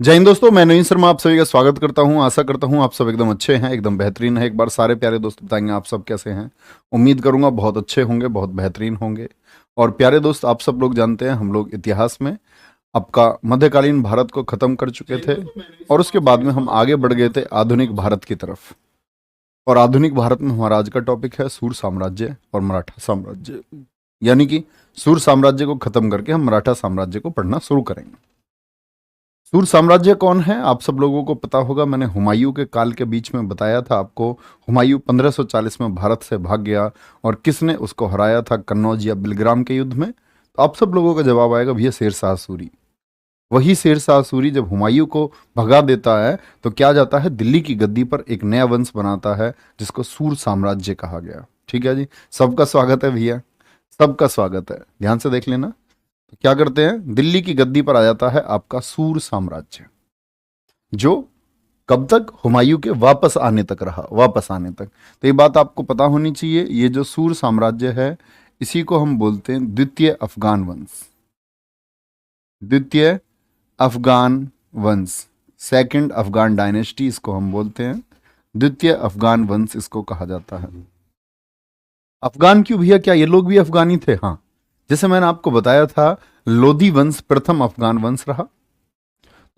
जय हिंद दोस्तों, मैं नवीन शर्मा आप सभी का स्वागत करता हूं। आशा करता हूं आप सब एकदम अच्छे हैं, एकदम बेहतरीन है। एक बार सारे प्यारे दोस्त बताएंगे आप सब कैसे हैं। उम्मीद करूंगा बहुत अच्छे होंगे, बहुत बेहतरीन होंगे। और प्यारे दोस्त, आप सब लोग जानते हैं हम लोग इतिहास में आपका मध्यकालीन भारत को खत्म कर चुके थे और उसके बाद में हम आगे बढ़ गए थे आधुनिक भारत की तरफ। और आधुनिक भारत में हमारा आज का टॉपिक है सूर साम्राज्य और मराठा साम्राज्य। यानी कि सूर साम्राज्य को खत्म करके हम मराठा साम्राज्य को पढ़ना शुरू करेंगे। सूर साम्राज्य कौन है आप सब लोगों को पता होगा। मैंने हुमायूं के काल के बीच में बताया था आपको। हुमायूं 1540 में भारत से भाग गया और किसने उसको हराया था कन्नौज या बिलग्राम के युद्ध में। तो आप सब लोगों का जवाब आएगा भैया शेर शाह सूरी। वही शेर शाह सूरी जब हुमायूं को भगा देता है तो क्या जाता है, दिल्ली की गद्दी पर एक नया वंश बनाता है जिसको सूर साम्राज्य कहा गया। ठीक है जी, सबका स्वागत है भैया, सबका स्वागत है। ध्यान से देख लेना। तो क्या करते हैं, दिल्ली की गद्दी पर आ जाता है आपका सूर साम्राज्य, जो कब तक, हुमायूं के वापस आने तक रहा, वापस आने तक। तो ये बात आपको पता होनी चाहिए। ये जो सूर साम्राज्य है इसी को हम बोलते हैं द्वितीय अफगान वंश। द्वितीय अफगान वंश, सेकंड अफगान डायनेस्टी इसको हम बोलते हैं। द्वितीय अफगान वंश इसको कहा जाता है। अफगान क्यों भैया, क्या ये लोग भी अफगानी थे? हाँ, जैसे मैंने आपको बताया था लोधी वंश प्रथम अफगान वंश रहा।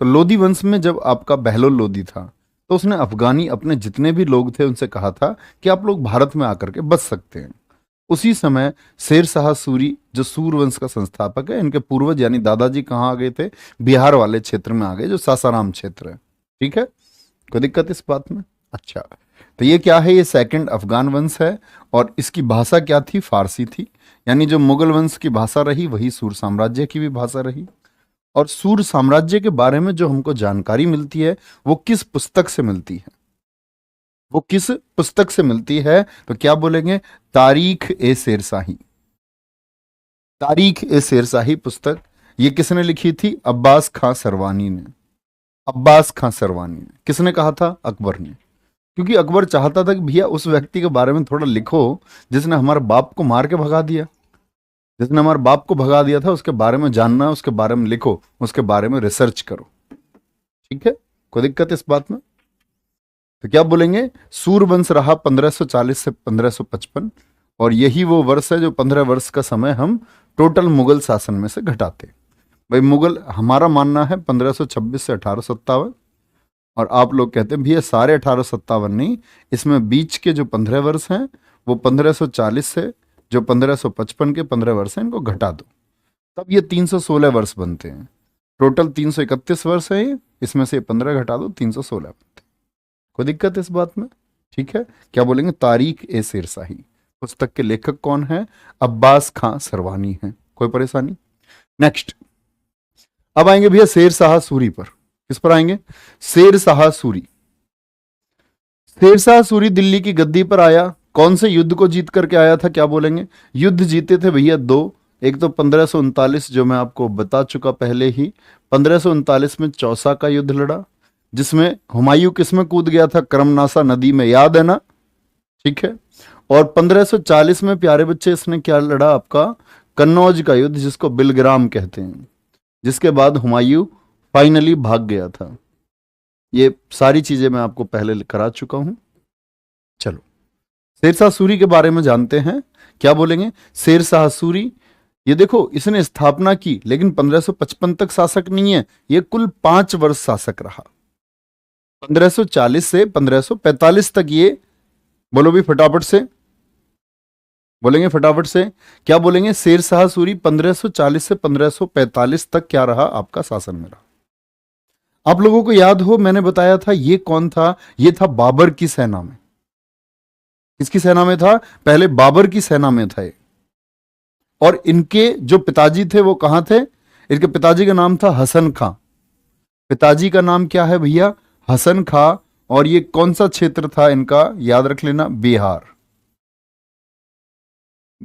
तो लोधी वंश में जब आपका बहलोल लोधी था तो उसने अफगानी अपने जितने भी लोग थे उनसे कहा था कि आप लोग भारत में आकर के बस सकते हैं। उसी समय शेर शाह सूरी जो सूर वंश का संस्थापक है, इनके पूर्वज यानी दादाजी कहाँ आ गए थे, बिहार वाले क्षेत्र में आ गए, जो सासाराम क्षेत्र है। ठीक है, कोई दिक्कत इस बात में? अच्छा, तो ये क्या है, ये सेकंड अफगान वंश है। और इसकी भाषा क्या थी, फारसी थी। यानी जो मुगल वंश की भाषा रही वही सूर साम्राज्य की भी भाषा रही। और सूर साम्राज्य के बारे में जो हमको जानकारी मिलती है वो किस पुस्तक से मिलती है, वो किस पुस्तक से मिलती है? तो क्या बोलेंगे, तारीख ए शेरशाही। तारीख ए शेरशाही पुस्तक ये किसने लिखी थी? अब्बास खां सरवानी ने। अब्बास खां सरवानी ने। किसने कहा था? अकबर ने। क्योंकि अकबर चाहता था कि भैया उस व्यक्ति के बारे में थोड़ा लिखो जिसने हमारे बाप को मार के भगा दिया, जिसने हमारे बाप को भगा दिया था, उसके बारे में जानना, उसके बारे में लिखो, उसके बारे में रिसर्च करो। ठीक है, कोई दिक्कत इस बात में? तो क्या बोलेंगे, सूरवंश रहा 1540 से 1555। और यही वो वर्ष है जो 15 वर्ष का समय हम टोटल मुगल शासन में से घटाते। भाई मुगल, हमारा मानना है 1526 से 1857। और आप लोग कहते हैं भैया सारे 1857 नहीं, इसमें बीच के जो 15 वर्ष हैं वो 1540 से जो 1555 के 15 वर्ष हैं इनको घटा दो, तब ये 316 वर्ष बनते हैं। टोटल 331 वर्ष है ये, इसमें से 15 घटा दो, 316 बनते हैं। कोई दिक्कत इस बात में? ठीक है, क्या बोलेंगे, तारीख ए शेरशाही। पुस्तक के लेखक कौन है? अब्बास खां सरवानी है। कोई परेशानी? नेक्स्ट, अब आएंगे भैया शेर शाह सूरी पर। किस पर आएंगे? शेर शाह सूरी। शेर शाह सूरी दिल्ली की गद्दी पर आया, कौन से युद्ध को जीत करके आया था? क्या बोलेंगे, युद्ध जीते थे भैया दो। एक तो 1539 जो मैं आपको बता चुका पहले ही, 1539 में चौसा का युद्ध लड़ा, जिसमें हुमायूं किसमें कूद गया था? कर्मनासा नदी में, याद है ना? ठीक है। और 1540 में प्यारे बच्चे इसने क्या लड़ा? आपका कन्नौज का युद्ध, जिसको बिलग्राम कहते हैं, जिसके बाद हुमायूं फाइनली भाग गया था। ये सारी चीजें मैं आपको पहले करा चुका हूं। चलो शेरशाह सूरी के बारे में जानते हैं। क्या बोलेंगे, शेरशाह सूरी, ये देखो इसने स्थापना की लेकिन 1555 तक शासक नहीं है, ये कुल 5 वर्ष शासक रहा। 1540 से 1545 तक ये, बोलो भी फटाफट से, बोलेंगे फटाफट से, क्या बोलेंगे, शेरशाह सूरी 1540 से 1545 तक क्या रहा? आपका शासन में रहा। आप लोगों को याद हो मैंने बताया था ये कौन था? ये था बाबर की सेना में। किसकी सेना में था? पहले बाबर की सेना में था ये। और इनके जो पिताजी थे वो कहां थे? इनके पिताजी का नाम था हसन खां। पिताजी का नाम क्या है भैया? हसन खां। और ये कौन सा क्षेत्र था इनका? याद रख लेना, बिहार।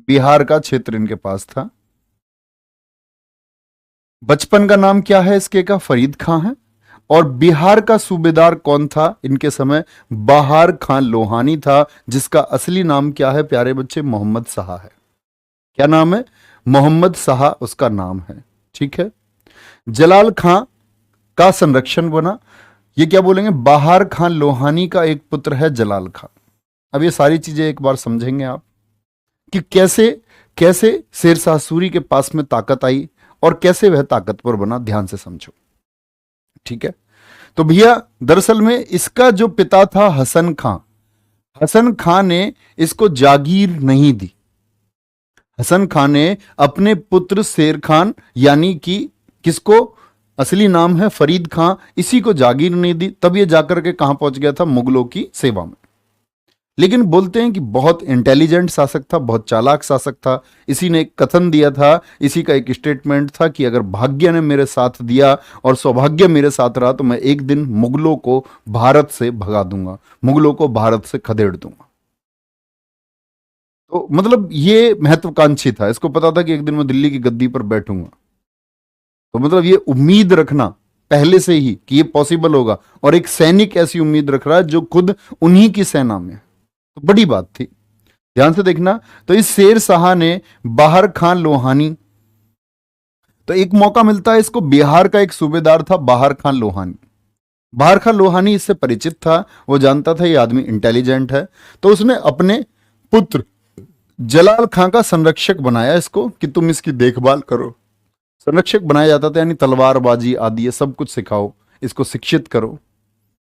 बिहार का क्षेत्र इनके पास था। बचपन का नाम क्या है इसके का? फरीद खां है। और बिहार का सूबेदार कौन था इनके समय? बहार खां लोहानी था, जिसका असली नाम क्या है प्यारे बच्चे? मोहम्मद शाह है। क्या नाम है? मोहम्मद शाह उसका नाम है। ठीक है। जलाल खां का संरक्षण बना। ये क्या बोलेंगे, बाहर खान लोहानी का एक पुत्र है जलाल खान। अब ये सारी चीजें एक बार समझेंगे आप कि कैसे कैसे शेरशाह सूरी के पास में ताकत आई और कैसे वह ताकतवर बना, ध्यान से समझो। ठीक है, तो भैया दरअसल में इसका जो पिता था हसन खां, हसन खां ने इसको जागीर नहीं दी। हसन खां ने अपने पुत्र शेर खान, यानी कि किसको, असली नाम है फरीद खां, इसी को जागीर नहीं दी। तब ये जाकर के कहां पहुंच गया था, मुगलों की सेवा में। लेकिन बोलते हैं कि बहुत इंटेलिजेंट शासक था, बहुत चालाक शासक था। इसी ने एक कथन दिया था, इसी का एक स्टेटमेंट था कि अगर भाग्य ने मेरे साथ दिया और सौभाग्य मेरे साथ रहा तो मैं एक दिन मुगलों को भारत से भगा दूंगा, मुगलों को भारत से खदेड़ दूंगा। तो मतलब ये महत्वाकांक्षी था, इसको पता था कि एक दिन मैं दिल्ली की गद्दी पर बैठूंगा। तो मतलब ये उम्मीद रखना पहले से ही कि ये पॉसिबल होगा, और एक सैनिक ऐसी उम्मीद रख रहा है जो खुद उन्हीं की सेना में, तो बड़ी बात थी। ध्यान से देखना, तो इस शेर शाह ने बाहर खान लोहानी, तो एक मौका मिलता है इसको, बिहार का एक सूबेदार था बाहर खान लोहानी। बाहर खान लोहानी इससे परिचित था, वो जानता था ये आदमी इंटेलिजेंट है। तो उसने अपने पुत्र जलाल खां का संरक्षक बनाया इसको कि तुम इसकी देखभाल करो। संरक्षक बनाया जाता था, यानी तलवारबाजी आदि ये सब कुछ सिखाओ, इसको शिक्षित करो।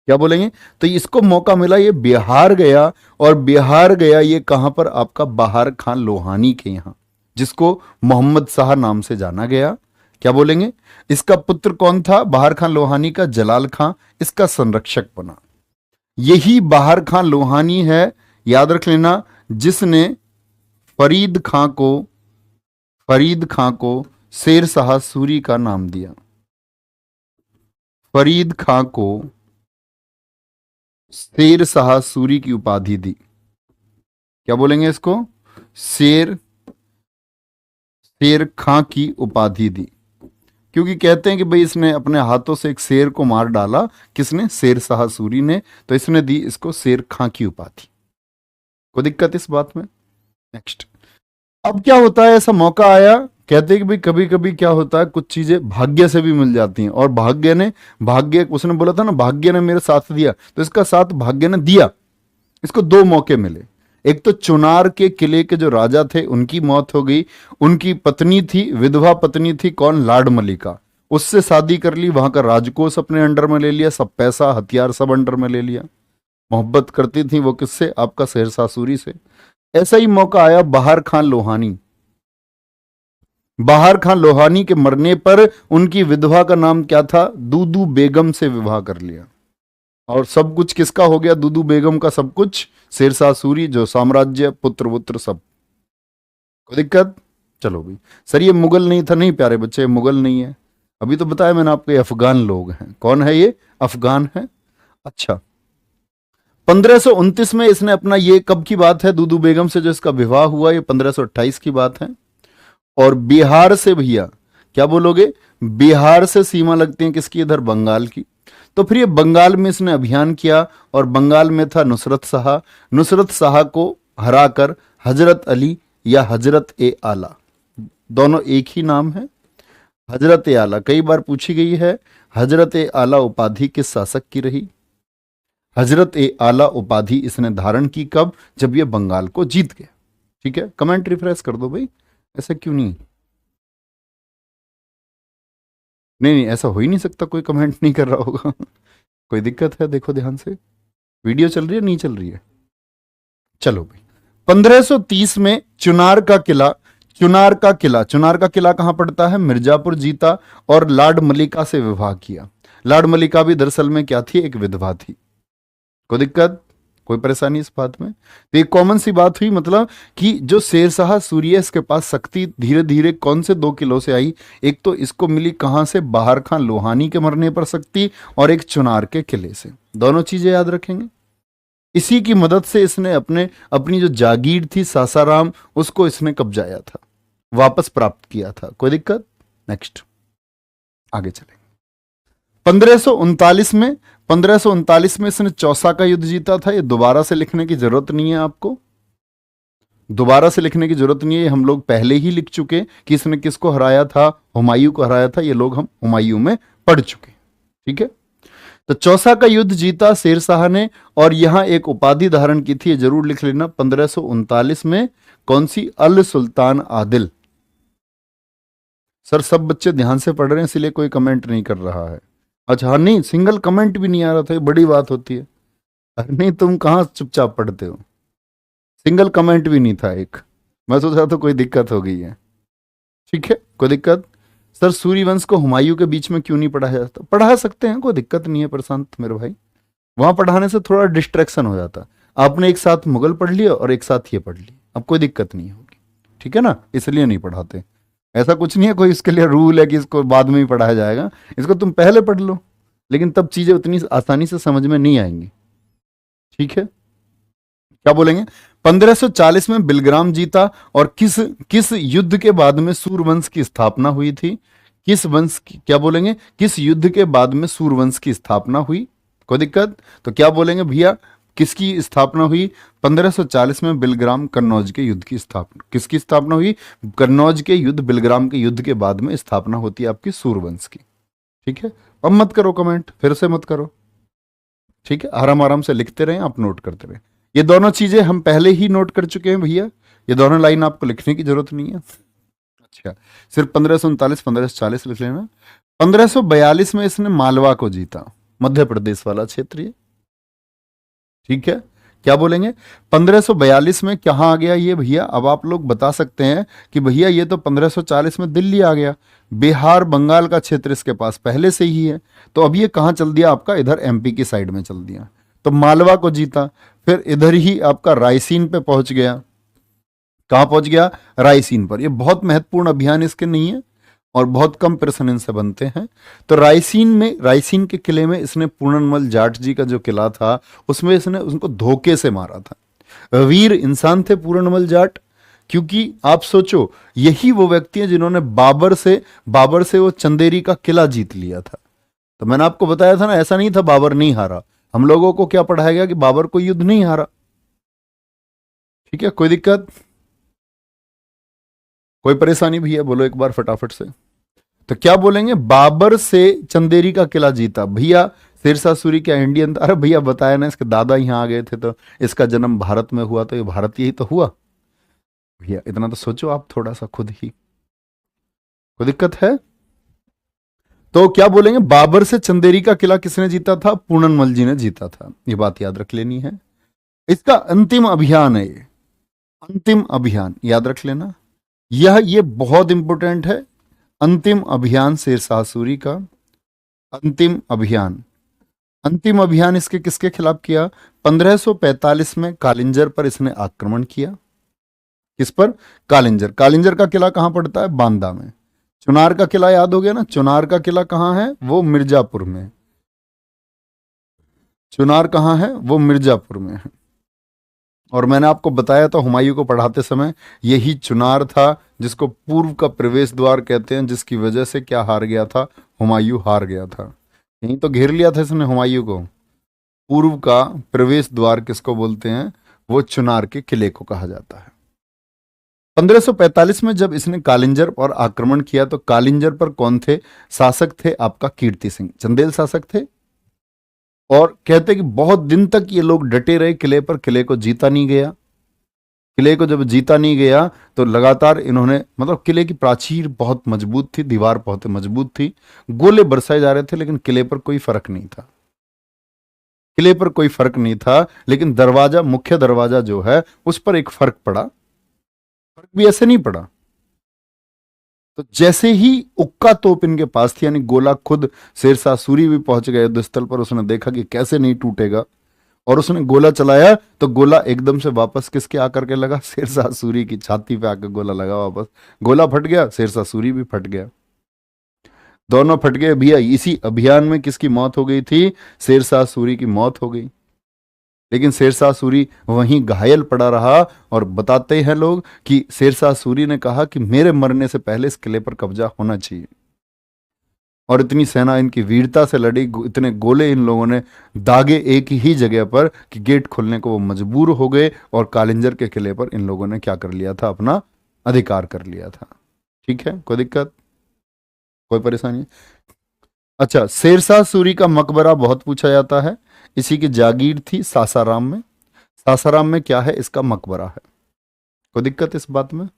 क्या बोलेंगे, तो इसको मौका मिला, ये बिहार गया, और बिहार गया ये कहां पर, आपका बाहर खान लोहानी के यहां, जिसको मोहम्मद शाह नाम से जाना गया। क्या बोलेंगे, इसका पुत्र कौन था, बाहर खान लोहानी का जलाल खां, इसका संरक्षक बना। यही बाहर खान लोहानी है, याद रख लेना, जिसने फरीद खां को शेरशाह सूरी का नाम दिया। फरीद खां को शेरशाह सूरी की उपाधि दी। क्या बोलेंगे इसको, शेर खां की उपाधि दी, क्योंकि कहते हैं कि भाई इसने अपने हाथों से एक शेर को मार डाला, किसने, शेरशाह सूरी ने, तो इसने दी इसको शेर खां की उपाधि। कोई दिक्कत इस बात में। नेक्स्ट, अब क्या होता है, ऐसा मौका आया, कहते हैं कि भाई कभी कभी क्या होता है, कुछ चीजें भाग्य से भी मिल जाती हैं, और भाग्य उसने बोला था ना, भाग्य ने मेरे साथ दिया, तो इसका साथ भाग्य ने दिया। इसको दो मौके मिले। एक तो चुनार के किले के जो राजा थे उनकी मौत हो गई, उनकी पत्नी थी, विधवा पत्नी थी, कौन, लाड मलिका, उससे शादी कर ली, वहां का राजकोष अपने अंडर में ले लिया, सब पैसा हथियार सब अंडर में ले लिया। मोहब्बत करती थी वो किससे, आपका शेरशाह सूरी से। ऐसा ही मौका आया बाहर खान लोहानी। बाहर खान लोहानी के मरने पर उनकी विधवा का नाम क्या था, दूदू बेगम से विवाह कर लिया, और सब कुछ किसका हो गया, दूदू बेगम का सब कुछ, शेरशाह सूरी, जो साम्राज्य, पुत्र सब। कोई दिक्कत, चलो भाई। सर ये मुगल नहीं था, नहीं प्यारे बच्चे, मुगल नहीं है, अभी तो बताया मैंने आपको, ये अफगान लोग हैं। कौन है ये, अफगान है। अच्छा, 1529 में इसने अपना, ये कब की बात है, दूदू बेगम से जो इसका विवाह हुआ, ये 1528 की बात है। और बिहार से भैया क्या बोलोगे, बिहार से सीमा लगती है किसकी, इधर बंगाल की। तो फिर ये बंगाल में इसने अभियान किया, और बंगाल में था नुसरत शाह। नुसरत शाह को हराकर हजरत अली या हजरत ए आला, दोनों एक ही नाम है, हजरत ए आला, कई बार पूछी गई है। हजरत ए आला उपाधि किस शासक की रही, हजरत ए आला उपाधि इसने धारण की कब, जब ये बंगाल को जीत गया। ठीक है, कमेंट रिफ्रेश कर दो भाई, ऐसा क्यों नहीं, नहीं ऐसा हो ही नहीं सकता, कोई कमेंट नहीं कर रहा होगा। कोई दिक्कत है, देखो ध्यान से, वीडियो चल रही है नहीं चल रही है। चलो भाई, 1530 में चुनार का किला कहां पड़ता है, मिर्जापुर जीता, और लाड मलिका से विवाह किया। लाड मलिका भी दरअसल में क्या थी, एक विधवा थी। कोई दिक्कत, कोई परेशानी इस बात में। तो एक कॉमन सी बात हुई, मतलब कि जो शेरशाह सूरी है इसके पास शक्ति धीरे धीरे कौन से दो किलों से आई, एक तो इसको मिली कहां से, बाहर खान लोहानी के मरने पर शक्ति, और एक चुनार के किले से। दोनों चीजें याद रखेंगे। इसी की मदद से इसने अपनी जो जागीर थी सासाराम, उसको इसने कब्जाया था, वापस प्राप्त किया था। कोई दिक्कत। नेक्स्ट आगे चलेंगे। 1539 में इसने चौसा का युद्ध जीता था। ये दोबारा से लिखने की जरूरत नहीं है, आपको दोबारा से लिखने की जरूरत नहीं है, हम लोग पहले ही लिख चुके कि इसने किसको हराया था, हुमायूं को हराया था। ये लोग हम हुमायूं में पढ़ चुके। ठीक है। तो चौसा का युद्ध जीता शेरशाह ने, और यहां एक उपाधि धारण की थी, ये जरूर लिख लेना, 1539 में। कौन सी? अल सुल्तान आदिल। सर सब बच्चे ध्यान से पढ़ रहे हैं इसलिए कोई कमेंट नहीं कर रहा है। अच्छा हाँ, नहीं सिंगल कमेंट भी नहीं आ रहा था, ये बड़ी बात होती है। अरे नहीं, तुम कहाँ चुपचाप पढ़ते हो? सिंगल कमेंट भी नहीं था एक। मैं सोचा तो कोई दिक्कत हो गई है। ठीक है, कोई दिक्कत? सर सूर्यवंश को हुमायूं के बीच में क्यों नहीं पढ़ाया जाता? पढ़ा सकते हैं, कोई दिक्कत नहीं है प्रशांत मेरे भाई। वहां पढ़ाने से थोड़ा डिस्ट्रैक्शन हो जाता। आपने एक साथ मुगल पढ़ लिया और एक साथ ये पढ़ लिया, अब कोई दिक्कत नहीं होगी। ठीक है ना, इसलिए नहीं पढ़ाते। ऐसा कुछ नहीं है कोई इसके लिए रूल है कि इसको बाद में ही पढ़ाया जाएगा, इसको तुम पहले पढ़ लो, लेकिन तब चीजें उतनी आसानी से समझ में नहीं आएंगी। ठीक है, क्या बोलेंगे? 1540 में बिलग्राम जीता, और किस किस युद्ध के बाद में सूर्यवंश की स्थापना हुई थी? किस वंश की, क्या बोलेंगे, किस युद्ध के बाद में सूर्यवंश की स्थापना हुई? कोई दिक्कत? तो क्या बोलेंगे भैया, किसकी स्थापना हुई? 1540 में बिलग्राम कन्नौज के युद्ध की स्थापना, किसकी स्थापना हुई? कन्नौज के युद्ध, बिलग्राम के युद्ध के बाद में स्थापना होती है आपकी सूर्यवंश की। ठीक है, अब मत करो कमेंट, फिर से मत करो। ठीक है, आराम आराम से लिखते रहें, आप नोट करते रहें। ये दोनों चीजें हम पहले ही नोट कर चुके हैं भैया, ये दोनों लाइन आपको लिखने की जरूरत नहीं है। अच्छा, सिर्फ 1539 1540 लिख लेना। 1542 में इसने मालवा को जीता, मध्य प्रदेश वाला क्षेत्र ये। ठीक है, क्या बोलेंगे? 1542 में कहाँ आ गया ये भैया? अब आप लोग बता सकते हैं कि भैया ये तो 1540 में दिल्ली आ गया, बिहार बंगाल का क्षेत्र इसके पास पहले से ही है, तो अब ये कहाँ चल दिया आपका? इधर एमपी की साइड में चल दिया, तो मालवा को जीता। फिर इधर ही आपका रायसीन पे पहुंच गया। कहां पहुंच गया? रायसीन पर। ये बहुत महत्वपूर्ण अभियान इसके नहीं है, और बहुत कम प्रश्न इनसे बनते हैं। तो रायसीन में, रायसीन के किले में इसने पूर्णनमल जाट जी का जो किला था उसमें इसने उनको धोखे से मारा था। वीर इंसान थे पूर्णनमल जाट, क्योंकि आप सोचो यही वो व्यक्ति हैं जिन्होंने बाबर से वो चंदेरी का किला जीत लिया था। तो मैंने आपको बताया था ना, ऐसा नहीं था बाबर नहीं हारा, हम लोगों को क्या पढ़ाया गया कि बाबर कोई युद्ध नहीं हारा। ठीक है, कोई दिक्कत, कोई परेशानी भैया? बोलो एक बार फटाफट से। तो क्या बोलेंगे? बाबर से चंदेरी का किला जीता भैया। शेरशाह सूरी क्या इंडियन? अरे भैया बताया ना, इसके दादा यहां आ गए थे, तो इसका जन्म भारत में हुआ, तो ये भारतीय ही तो हुआ भैया। इतना तो सोचो आप थोड़ा सा खुद ही, कोई दिक्कत है? तो क्या बोलेंगे? बाबर से चंदेरी का किला किसने जीता था? पूर्णनमल जी ने जीता था, ये बात याद रख लेनी है। इसका अंतिम अभियान है ये, अंतिम अभियान याद रख लेना, ये बहुत इंपॉर्टेंट है। अंतिम अभियान शेरशाह सूरी का, अंतिम अभियान। अंतिम अभियान इसके किसके खिलाफ किया? 1545 में कालिंजर पर इसने आक्रमण किया। किस पर? कालिंजर। कालिंजर का किला कहां पड़ता है? बांदा में। चुनार का किला याद हो गया ना, चुनार का किला कहां है? वो मिर्जापुर में। चुनार कहां है? वो मिर्जापुर में है। और मैंने आपको बताया था हुमायूं को पढ़ाते समय, यही चुनार था जिसको पूर्व का प्रवेश द्वार कहते हैं, जिसकी वजह से क्या हार गया था? हुमायूं हार गया था। यहीं तो घेर लिया था इसने हुमायूं को। पूर्व का प्रवेश द्वार किसको बोलते हैं? वो चुनार के किले को कहा जाता है। 1545 में जब इसने कालिंजर पर आक्रमण किया, तो कालिंजर पर कौन थे शासक? थे आपका कीर्ति सिंह, चंदेल शासक थे। और कहते कि बहुत दिन तक ये लोग डटे रहे किले पर, किले को जीता नहीं गया। किले को जब जीता नहीं गया तो लगातार इन्होंने, मतलब किले की प्राचीर बहुत मजबूत थी, दीवार बहुत मजबूत थी, गोले बरसाए जा रहे थे, लेकिन किले पर कोई फर्क नहीं था। किले पर कोई फर्क नहीं था, लेकिन दरवाजा, मुख्य दरवाजा जो है उस पर एक फर्क पड़ा। फर्क भी ऐसे नहीं पड़ा, तो जैसे ही उक्का तोप इनके पास थी, यानी गोला, खुद शेरशाह सूरी भी पहुंच गए युद्ध स्थल पर, उसने देखा कि कैसे नहीं टूटेगा, और उसने गोला चलाया तो गोला एकदम से वापस किसके आकर के लगा? शेरशाह सूरी की छाती पे आकर गोला लगा वापस। गोला फट गया, शेरशाह सूरी भी फट गया, दोनों फट गए भैया। इसी अभियान में किसकी मौत हो गई थी? शेरशाह सूरी की मौत हो गई। लेकिन शेरशाह सूरी वहीं घायल पड़ा रहा, और बताते हैं लोग कि शेरशाह सूरी ने कहा कि मेरे मरने से पहले इस किले पर कब्जा होना चाहिए। और इतनी सेना इनकी वीरता से लड़ी, इतने गोले इन लोगों ने दागे एक ही जगह पर कि गेट खोलने को वो मजबूर हो गए, और कालिंजर के किले पर इन लोगों ने क्या कर लिया था? अपना अधिकार कर लिया था। ठीक है, कोई दिक्कत, कोई परेशानी? अच्छा, शेरशाह सूरी का मकबरा बहुत पूछा जाता है। इसी की जागीर थी सासाराम में। सासाराम में क्या है? इसका मकबरा है। कोई दिक्कत इस बात में?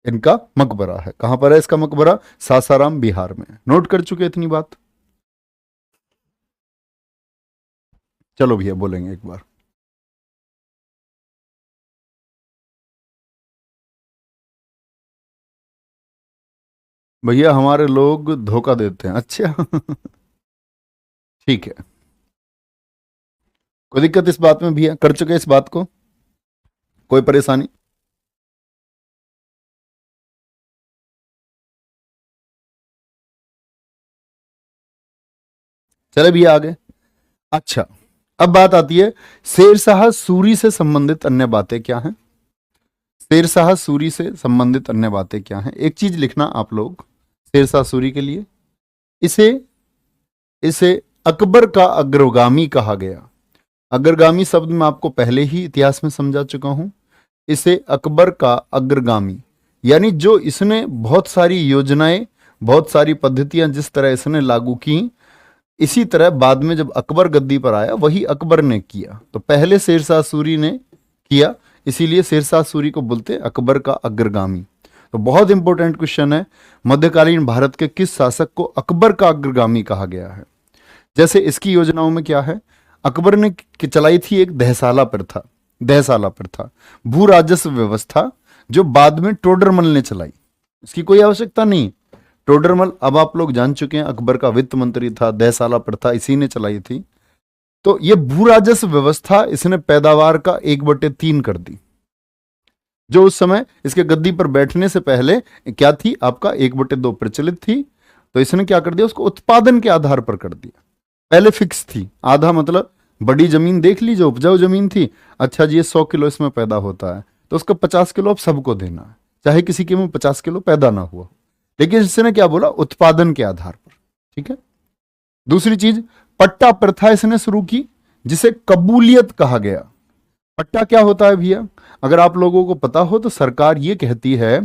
इनका मकबरा है। कहां पर है इसका मकबरा? सासाराम, बिहार में। नोट कर चुके इतनी बात? चलो भैया बोलेंगे एक बार। भैया हमारे लोग धोखा देते हैं। अच्छा ठीक है, कोई दिक्कत इस बात में? भैया कर चुके इस बात को, कोई परेशानी? चले भैया आगे। अच्छा, अब बात आती है शेरशाह सूरी से संबंधित अन्य बातें क्या हैं। शेरशाह सूरी से संबंधित अन्य बातें क्या हैं? एक चीज लिखना आप लोग शेरशाह सूरी के लिए, इसे इसे अकबर का अग्रगामी कहा गया। अग्रगामी शब्द मैं आपको पहले ही इतिहास में समझा चुका हूं। इसे अकबर का अग्रगामी, यानी जो इसने बहुत सारी योजनाएं, बहुत सारी पद्धतियां जिस तरह इसने लागू की, इसी तरह बाद में जब अकबर गद्दी पर आया वही अकबर ने किया। तो पहले शेरशाह सूरी ने किया, इसीलिए शेरशाह सूरी को बोलते हैं अकबर का अग्रगामी। तो बहुत इंपॉर्टेंट क्वेश्चन है, मध्यकालीन भारत के किस शासक को अकबर का अग्रगामी कहा गया है? जैसे इसकी योजनाओं में क्या है, अकबर ने चलाई थी एक दहसाला प्रथा। दहसाला प्रथा भू राजस्व व्यवस्था, जो बाद में टोडरमल ने चलाई। इसकी कोई आवश्यकता नहीं। टोडरमल अब आप लोग जान चुके हैं, अकबर का वित्त मंत्री था। दहसाला प्रथा इसी ने चलाई थी। तो ये भू राजस्व व्यवस्था इसने पैदावार का 1/3 कर दी, जो उस समय इसके गद्दी पर बैठने से पहले क्या थी, आपका 1/2 प्रचलित थी। तो इसने क्या कर दिया, उसको उत्पादन के आधार पर कर दिया। पहले फिक्स थी, आधा मतलब बड़ी जमीन देख लीजिए, उपजाऊ जमीन थी। अच्छा जी, ये 100 किलो इसमें पैदा होता है तो उसका 50 किलो अब सबको देना है, चाहे किसी के में 50 किलो पैदा ना हुआ। लेकिन इसने क्या बोला, उत्पादन के आधार पर। ठीक है। दूसरी चीज, पट्टा प्रथा इसने शुरू की, जिसे कबूलियत कहा गया। पट्टा क्या होता है भैया? अगर आप लोगों को पता हो तो सरकार ये कहती है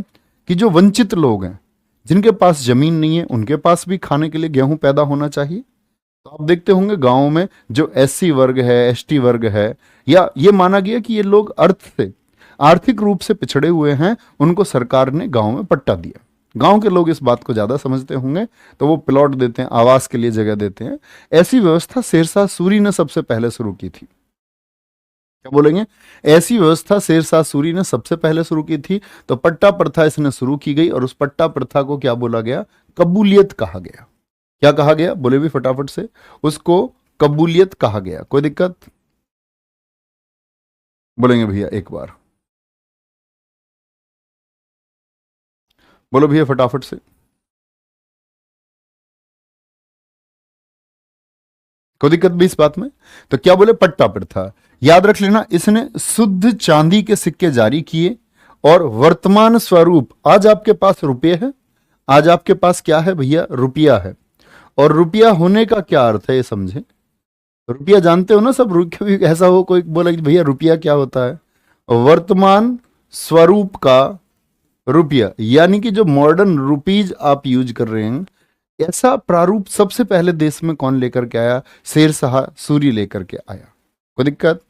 कि जो वंचित लोग हैं, जिनके पास जमीन नहीं है, उनके पास भी खाने के लिए गेहूं पैदा होना चाहिए। तो आप देखते होंगे गांवों में जो एससी वर्ग है, एसटी वर्ग है, या ये माना गया कि ये लोग अर्थ से, आर्थिक रूप से पिछड़े हुए हैं, उनको सरकार ने गांव में पट्टा दिया। गांव के लोग इस बात को ज्यादा समझते होंगे, तो वो प्लॉट देते हैं, आवास के लिए जगह देते हैं। ऐसी व्यवस्था शेरशाह सूरी ने सबसे पहले शुरू की थी। क्या बोलेंगे? ऐसी व्यवस्था शेरशाह सूरी ने सबसे पहले शुरू की थी। तो पट्टा प्रथा इसने शुरू की गई, और उस पट्टा प्रथा को क्या बोला गया? कबूलियत कहा गया। क्या कहा गया? बोले भी फटाफट से। उसको कबूलियत कहा गया। कोई दिक्कत? बोलेंगे भैया एक बार, बोलो भैया फटाफट से। कोई दिक्कत भी इस बात में? तो क्या बोले? पट्टा प्रथा। याद रख लेना, इसने शुद्ध चांदी के सिक्के जारी किए, और वर्तमान स्वरूप, आज आपके पास रुपये है, आज आपके पास क्या है भैया? रुपया है। और रुपया होने का क्या अर्थ है, ये समझे। रुपया जानते हो ना सब। कभी ऐसा हो कोई बोला कि भैया रुपया क्या होता है? वर्तमान स्वरूप का रुपया, यानी कि जो मॉडर्न रुपीज आप यूज कर रहे हैं, ऐसा प्रारूप सबसे पहले देश में कौन लेकर के आया? शेरशाह सूरी लेकर के आया। कोई दिक्कत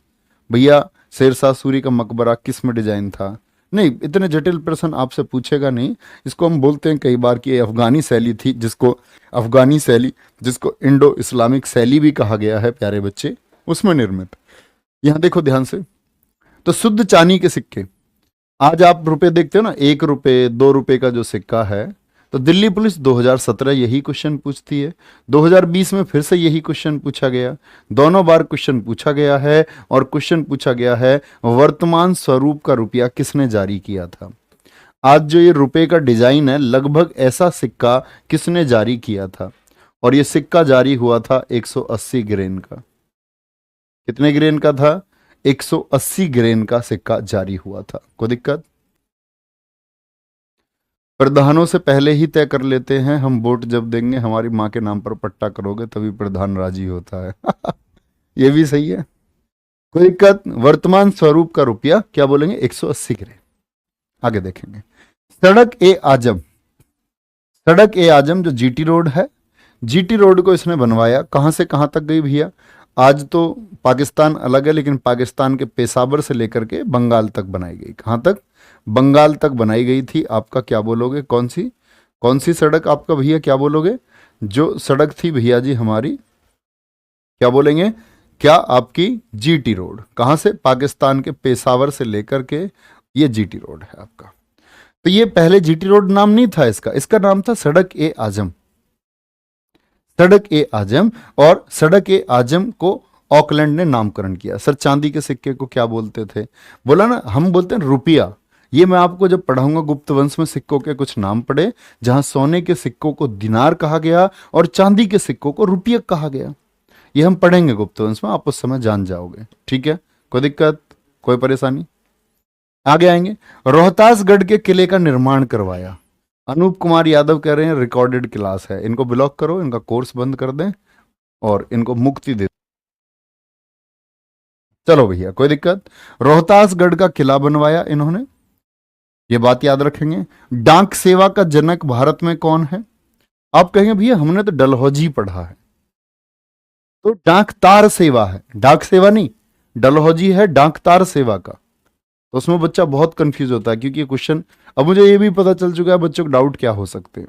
भैया? शेरशाह सूरी का मकबरा किस में डिजाइन था? नहीं, इतने जटिल प्रश्न आपसे पूछेगा नहीं। इसको हम बोलते हैं कई बार कि ये अफगानी शैली थी, जिसको अफगानी शैली, जिसको इंडो इस्लामिक शैली भी कहा गया है प्यारे बच्चे, उसमें निर्मित। यहां देखो ध्यान से, तो शुद्ध चांदी के सिक्के, आज आप रुपए देखते हो ना, 1 रुपए 2 रुपए का जो सिक्का है, तो दिल्ली पुलिस 2017 यही क्वेश्चन पूछती है। 2020 में फिर से यही क्वेश्चन पूछा गया। दोनों बार क्वेश्चन पूछा गया है, और क्वेश्चन पूछा गया है वर्तमान स्वरूप का रुपया किसने जारी किया था। आज जो ये रुपए का डिजाइन है, लगभग ऐसा सिक्का किसने जारी किया था? और ये सिक्का जारी हुआ था 180 ग्रेन का। कितने ग्रेन का था? 180 ग्रेन का सिक्का जारी हुआ था। कोई दिक्कत? प्रधानों से पहले ही तय कर लेते हैं, हम वोट जब देंगे हमारी माँ के नाम पर पट्टा करोगे तभी प्रधान राजी होता है ये भी सही है। कोई दिक्कत? वर्तमान स्वरूप का रुपया क्या बोलेंगे? 180 ग्रेन। आगे देखेंगे, सड़क ए आजम। सड़क ए आजम जो जीटी रोड है, जीटी रोड को इसने बनवाया, कहाँ से कहाँ तक गई भैया? आज तो पाकिस्तान अलग है, लेकिन पाकिस्तान के पेशावर से लेकर के बंगाल तक बनाई गई। कहाँ तक? बंगाल तक बनाई गई थी। आपका क्या बोलोगे, कौन सी सड़क आपका भैया, क्या बोलोगे? जो सड़क थी भैया जी हमारी, क्या बोलेंगे? क्या आपकी जीटी रोड। कहाँ से? पाकिस्तान के पेशावर से लेकर के ये जीटी रोड है आपका। तो ये पहले जीटी रोड नाम नहीं था इसका, इसका नाम था सड़क ए आजम, सड़क ए आजम। और सड़क ए आजम को ऑकलैंड ने नामकरण किया। सर चांदी के सिक्के को क्या बोलते थे? बोला ना, हम बोलते हैं रुपया। ये मैं आपको जब पढ़ाऊंगा गुप्त वंश में सिक्कों के कुछ नाम पढ़े, जहां सोने के सिक्कों को दिनार कहा गया और चांदी के सिक्कों को रुपया कहा गया। ये हम पढ़ेंगे गुप्त वंश में, आप उस समय जान जाओगे। ठीक है, कोई दिक्कत, कोई परेशानी? आगे आएंगे। रोहतासगढ़ के किले का निर्माण करवाया। अनूप कुमार यादव कह रहे हैं रिकॉर्डेड क्लास है, इनको ब्लॉक करो, इनका कोर्स बंद कर दें और इनको मुक्ति दे। चलो भैया, कोई दिक्कत। रोहतासगढ़ का किला बनवाया इन्होंने, ये बात याद रखेंगे। डाक सेवा का जनक भारत में कौन है? आप कहेंगे भैया हमने तो डलहौजी पढ़ा है, तो डाक तार सेवा है, डाक सेवा नहीं, डलहौजी है डाक तार सेवा का। तो उसमें बच्चा बहुत कंफ्यूज होता है, क्योंकि ये क्वेश्चन, अब मुझे ये भी पता चल चुका है बच्चों को डाउट क्या हो सकते हैं,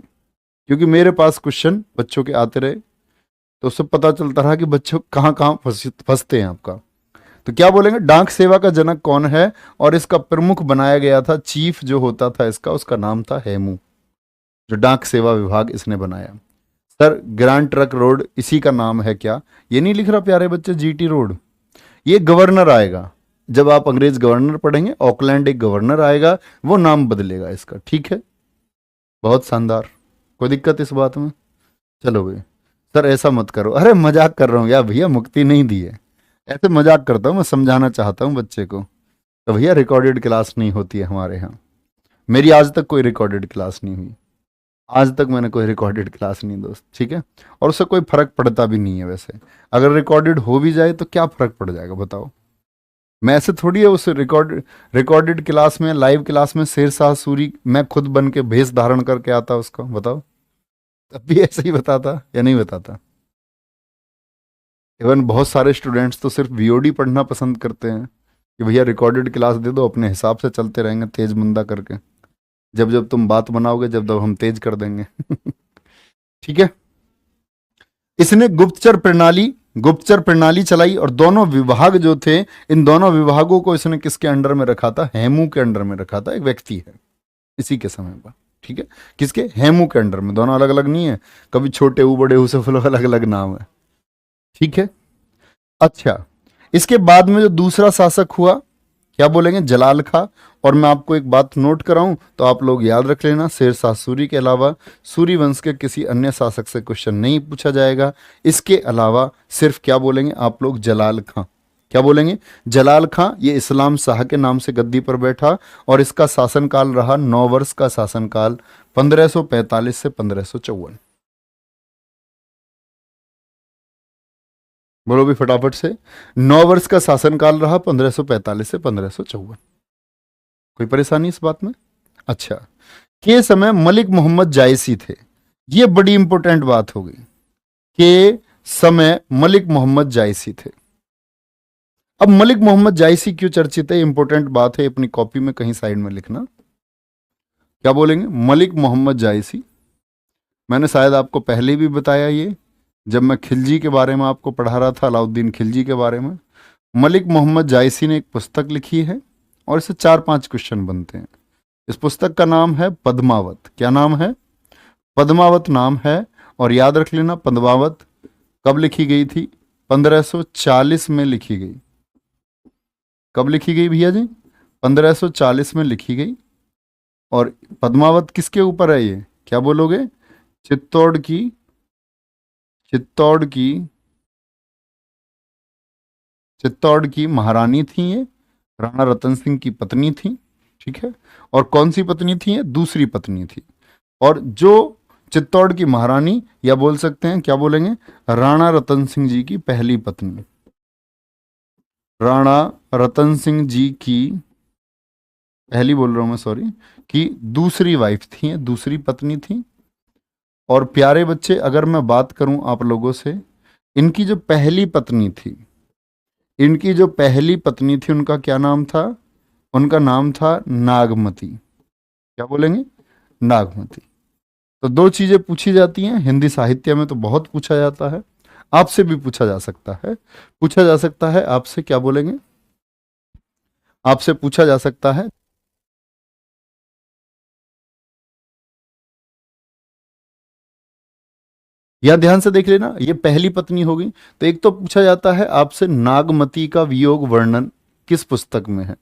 क्योंकि मेरे पास क्वेश्चन बच्चों के आते रहे, तो उससे पता चलता रहा कि बच्चों कहाँ कहाँ फंसते हैं आपका। तो क्या बोलेंगे, डाक सेवा का जनक कौन है? और इसका प्रमुख बनाया गया था, चीफ जो होता था इसका, उसका नाम था हेमू, जो डाक सेवा विभाग इसने बनाया। सर ग्रैंड ट्रक रोड इसी का नाम है क्या? ये नहीं लिख रहा प्यारे बच्चे जीटी रोड, ये गवर्नर आएगा जब आप अंग्रेज गवर्नर पढ़ेंगे, ऑकलैंड एक गवर्नर आएगा, वो नाम बदलेगा इसका। ठीक है, बहुत शानदार, कोई दिक्कत इस बात में? चलो भाई, सर ऐसा मत करो, अरे मजाक कर रहा हूँ यार भैया, मुक्ति नहीं दी है, ऐसे मजाक करता हूँ, मैं समझाना चाहता हूँ बच्चे को। तो भैया रिकॉर्डेड क्लास नहीं होती है हमारे यहाँ, मेरी आज तक कोई रिकॉर्डेड क्लास नहीं हुई, आज तक मैंने कोई रिकॉर्डेड क्लास नहीं दोस्त। ठीक है, और उससे कोई फर्क पड़ता भी नहीं है वैसे, अगर रिकॉर्डेड हो भी जाए तो क्या फर्क पड़ जाएगा बताओ? मैं ऐसे थोड़ी है उस रिकॉर्डेड क्लास में, लाइव क्लास में शेरशाह सूरी मैं खुद बन के भेष धारण करके आता उसको, बताओ तब भी ऐसे ही बताता या नहीं बताता? इवन बहुत सारे स्टूडेंट्स तो सिर्फ वीओडी पढ़ना पसंद करते हैं कि भैया रिकॉर्डेड क्लास दे दो, अपने हिसाब से चलते रहेंगे तेज मंदा करके, जब जब तुम बात बनाओगे जब जब हम तेज कर देंगे। ठीक है, इसने गुप्तचर प्रणाली चलाई, और दोनों विभाग जो थे, इन दोनों विभागों को इसने किसके अंडर में रखा था? हेमू के अंडर में रखा था, एक व्यक्ति है इसी के समय पर। ठीक है, किसके? हेमू के अंडर में, दोनों अलग अलग नहीं है, कभी छोटे ऊ बड़े ऊ से अलग अलग नाम है। ठीक है, अच्छा, इसके बाद में जो दूसरा शासक हुआ, क्या बोलेंगे? जलाल खां। और मैं आपको एक बात नोट कराऊं तो आप लोग याद रख लेना, शेरशाह सूरी के अलावा सूरी वंश के किसी अन्य शासक से क्वेश्चन नहीं पूछा जाएगा। इसके अलावा सिर्फ क्या बोलेंगे आप लोग? जलाल खां। क्या बोलेंगे? जलाल खां। ये इस्लाम शाह के नाम से गद्दी पर बैठा, और इसका शासनकाल रहा 9 वर्ष का शासनकाल, 1545 से 1554। बोलो भी फटाफट से, 9 वर्ष का शासनकाल रहा, 1545 से 1554। कोई परेशानी इस बात में? अच्छा, के समय मलिक मोहम्मद जायसी थे, ये बड़ी इंपॉर्टेंट बात होगी, के समय मलिक मोहम्मद जायसी थे। अब मलिक मोहम्मद जायसी क्यों चर्चित है, इंपॉर्टेंट बात है, अपनी कॉपी में कहीं साइड में लिखना। क्या बोलेंगे? मलिक मोहम्मद जायसी। मैंने शायद आपको पहले भी बताया ये, जब मैं खिलजी के बारे में आपको पढ़ा रहा था, अलाउद्दीन खिलजी के बारे में। मलिक मोहम्मद जायसी ने एक पुस्तक लिखी है, और इससे 4-5 क्वेश्चन बनते हैं। इस पुस्तक का नाम है पद्मावत। क्या नाम है? पद्मावत नाम है। और याद रख लेना, पद्मावत कब लिखी गई थी? 1540 में लिखी गई। कब लिखी गई भैया जी? 1540 में लिखी गई। और पद्मावत किसके ऊपर है ये? क्या बोलोगे? चित्तौड़ की महारानी थी ये, राणा रतन सिंह की पत्नी थी। ठीक है, और कौन सी पत्नी थी? ये दूसरी पत्नी थी। और जो चित्तौड़ की महारानी, या बोल सकते हैं क्या बोलेंगे, राणा रतन सिंह जी की पहली पत्नी, राणा रतन सिंह जी की पहली बोल रहा हूं मैं, सॉरी, कि दूसरी वाइफ थी, दूसरी पत्नी थी। और प्यारे बच्चे, अगर मैं बात करूं आप लोगों से, इनकी जो पहली पत्नी थी, इनकी जो पहली पत्नी थी उनका क्या नाम था? उनका नाम था नागमती। क्या बोलेंगे? नागमती। तो दो चीजें पूछी जाती हैं हिंदी साहित्य में, तो बहुत पूछा जाता है, आपसे भी पूछा जा सकता है। पूछा जा सकता है आपसे, क्या बोलेंगे? आपसे पूछा जा सकता है। या ध्यान से देख लेना, ये पहली पत्नी होगी। तो एक तो पूछा जाता है आपसे, नागमती का वियोग वर्णन किस पुस्तक में है?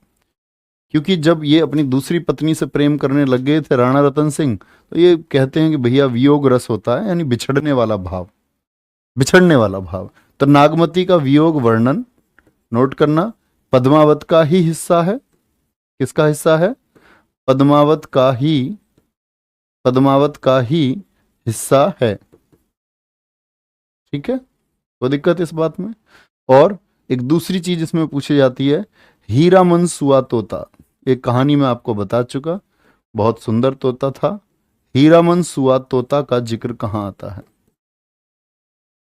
क्योंकि जब ये अपनी दूसरी पत्नी से प्रेम करने लग गए थे राणा रतन सिंह, तो ये कहते हैं कि भैया वियोग रस होता है, यानी बिछड़ने वाला भाव, बिछड़ने वाला भाव। तो नागमती का वियोग वर्णन नोट करना, पद्मावत का ही हिस्सा है। किसका हिस्सा है? पद्मावत का ही, पद्मावत का ही हिस्सा है। ठीक है, कोई दिक्कत इस बात में? और एक दूसरी चीज इसमें पूछी जाती है, हीरा मन सुआ तोता। एक कहानी में आपको बता चुका, बहुत सुंदर तोता था। हीरा मन सुआ तोता का जिक्र कहाँ आता है?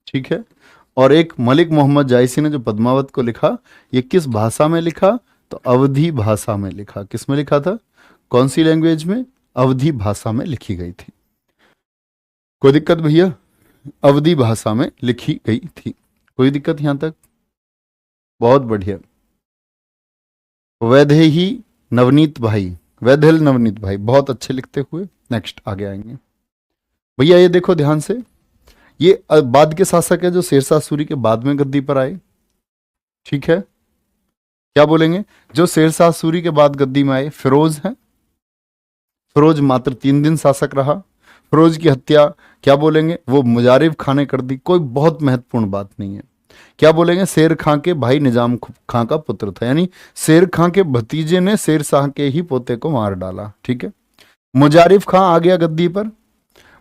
ठीक है। और एक मलिक मोहम्मद जायसी ने जो पद्मावत को लिखा, ये किस भाषा में लिखा? तो अवधी भाषा में लिखा। किस में लिखा था? कौन सी लैंग्वेज में? अवधी भाषा में लिखी गई थी। कोई दिक्कत भैया? अवधी भाषा में लिखी गई थी। कोई दिक्कत यहां तक? बहुत बढ़िया। वैदेही नवनीत भाई, वैदेल नवनीत भाई, बहुत अच्छे लिखते हुए। नेक्स्ट आगे आएंगे भैया। ये देखो ध्यान से, ये बाद के शासक है जो शेरशाह सूरी के बाद में गद्दी पर आए। ठीक है, क्या बोलेंगे? जो शेरशाह सूरी के बाद गद्दी में आए, फिरोज है। फिरोज मात्र 3 दिन शासक रहा। फिरोज की हत्या, क्या बोलेंगे, वो मुजारिब खां ने कर दी। कोई बहुत महत्वपूर्ण बात नहीं है। क्या बोलेंगे? शेर खां के भाई निजाम खां का पुत्र था, यानी शेर खां के भतीजे ने शेर शाह के ही पोते को मार डाला। ठीक है। मुजारिफ खां आ गया गद्दी पर।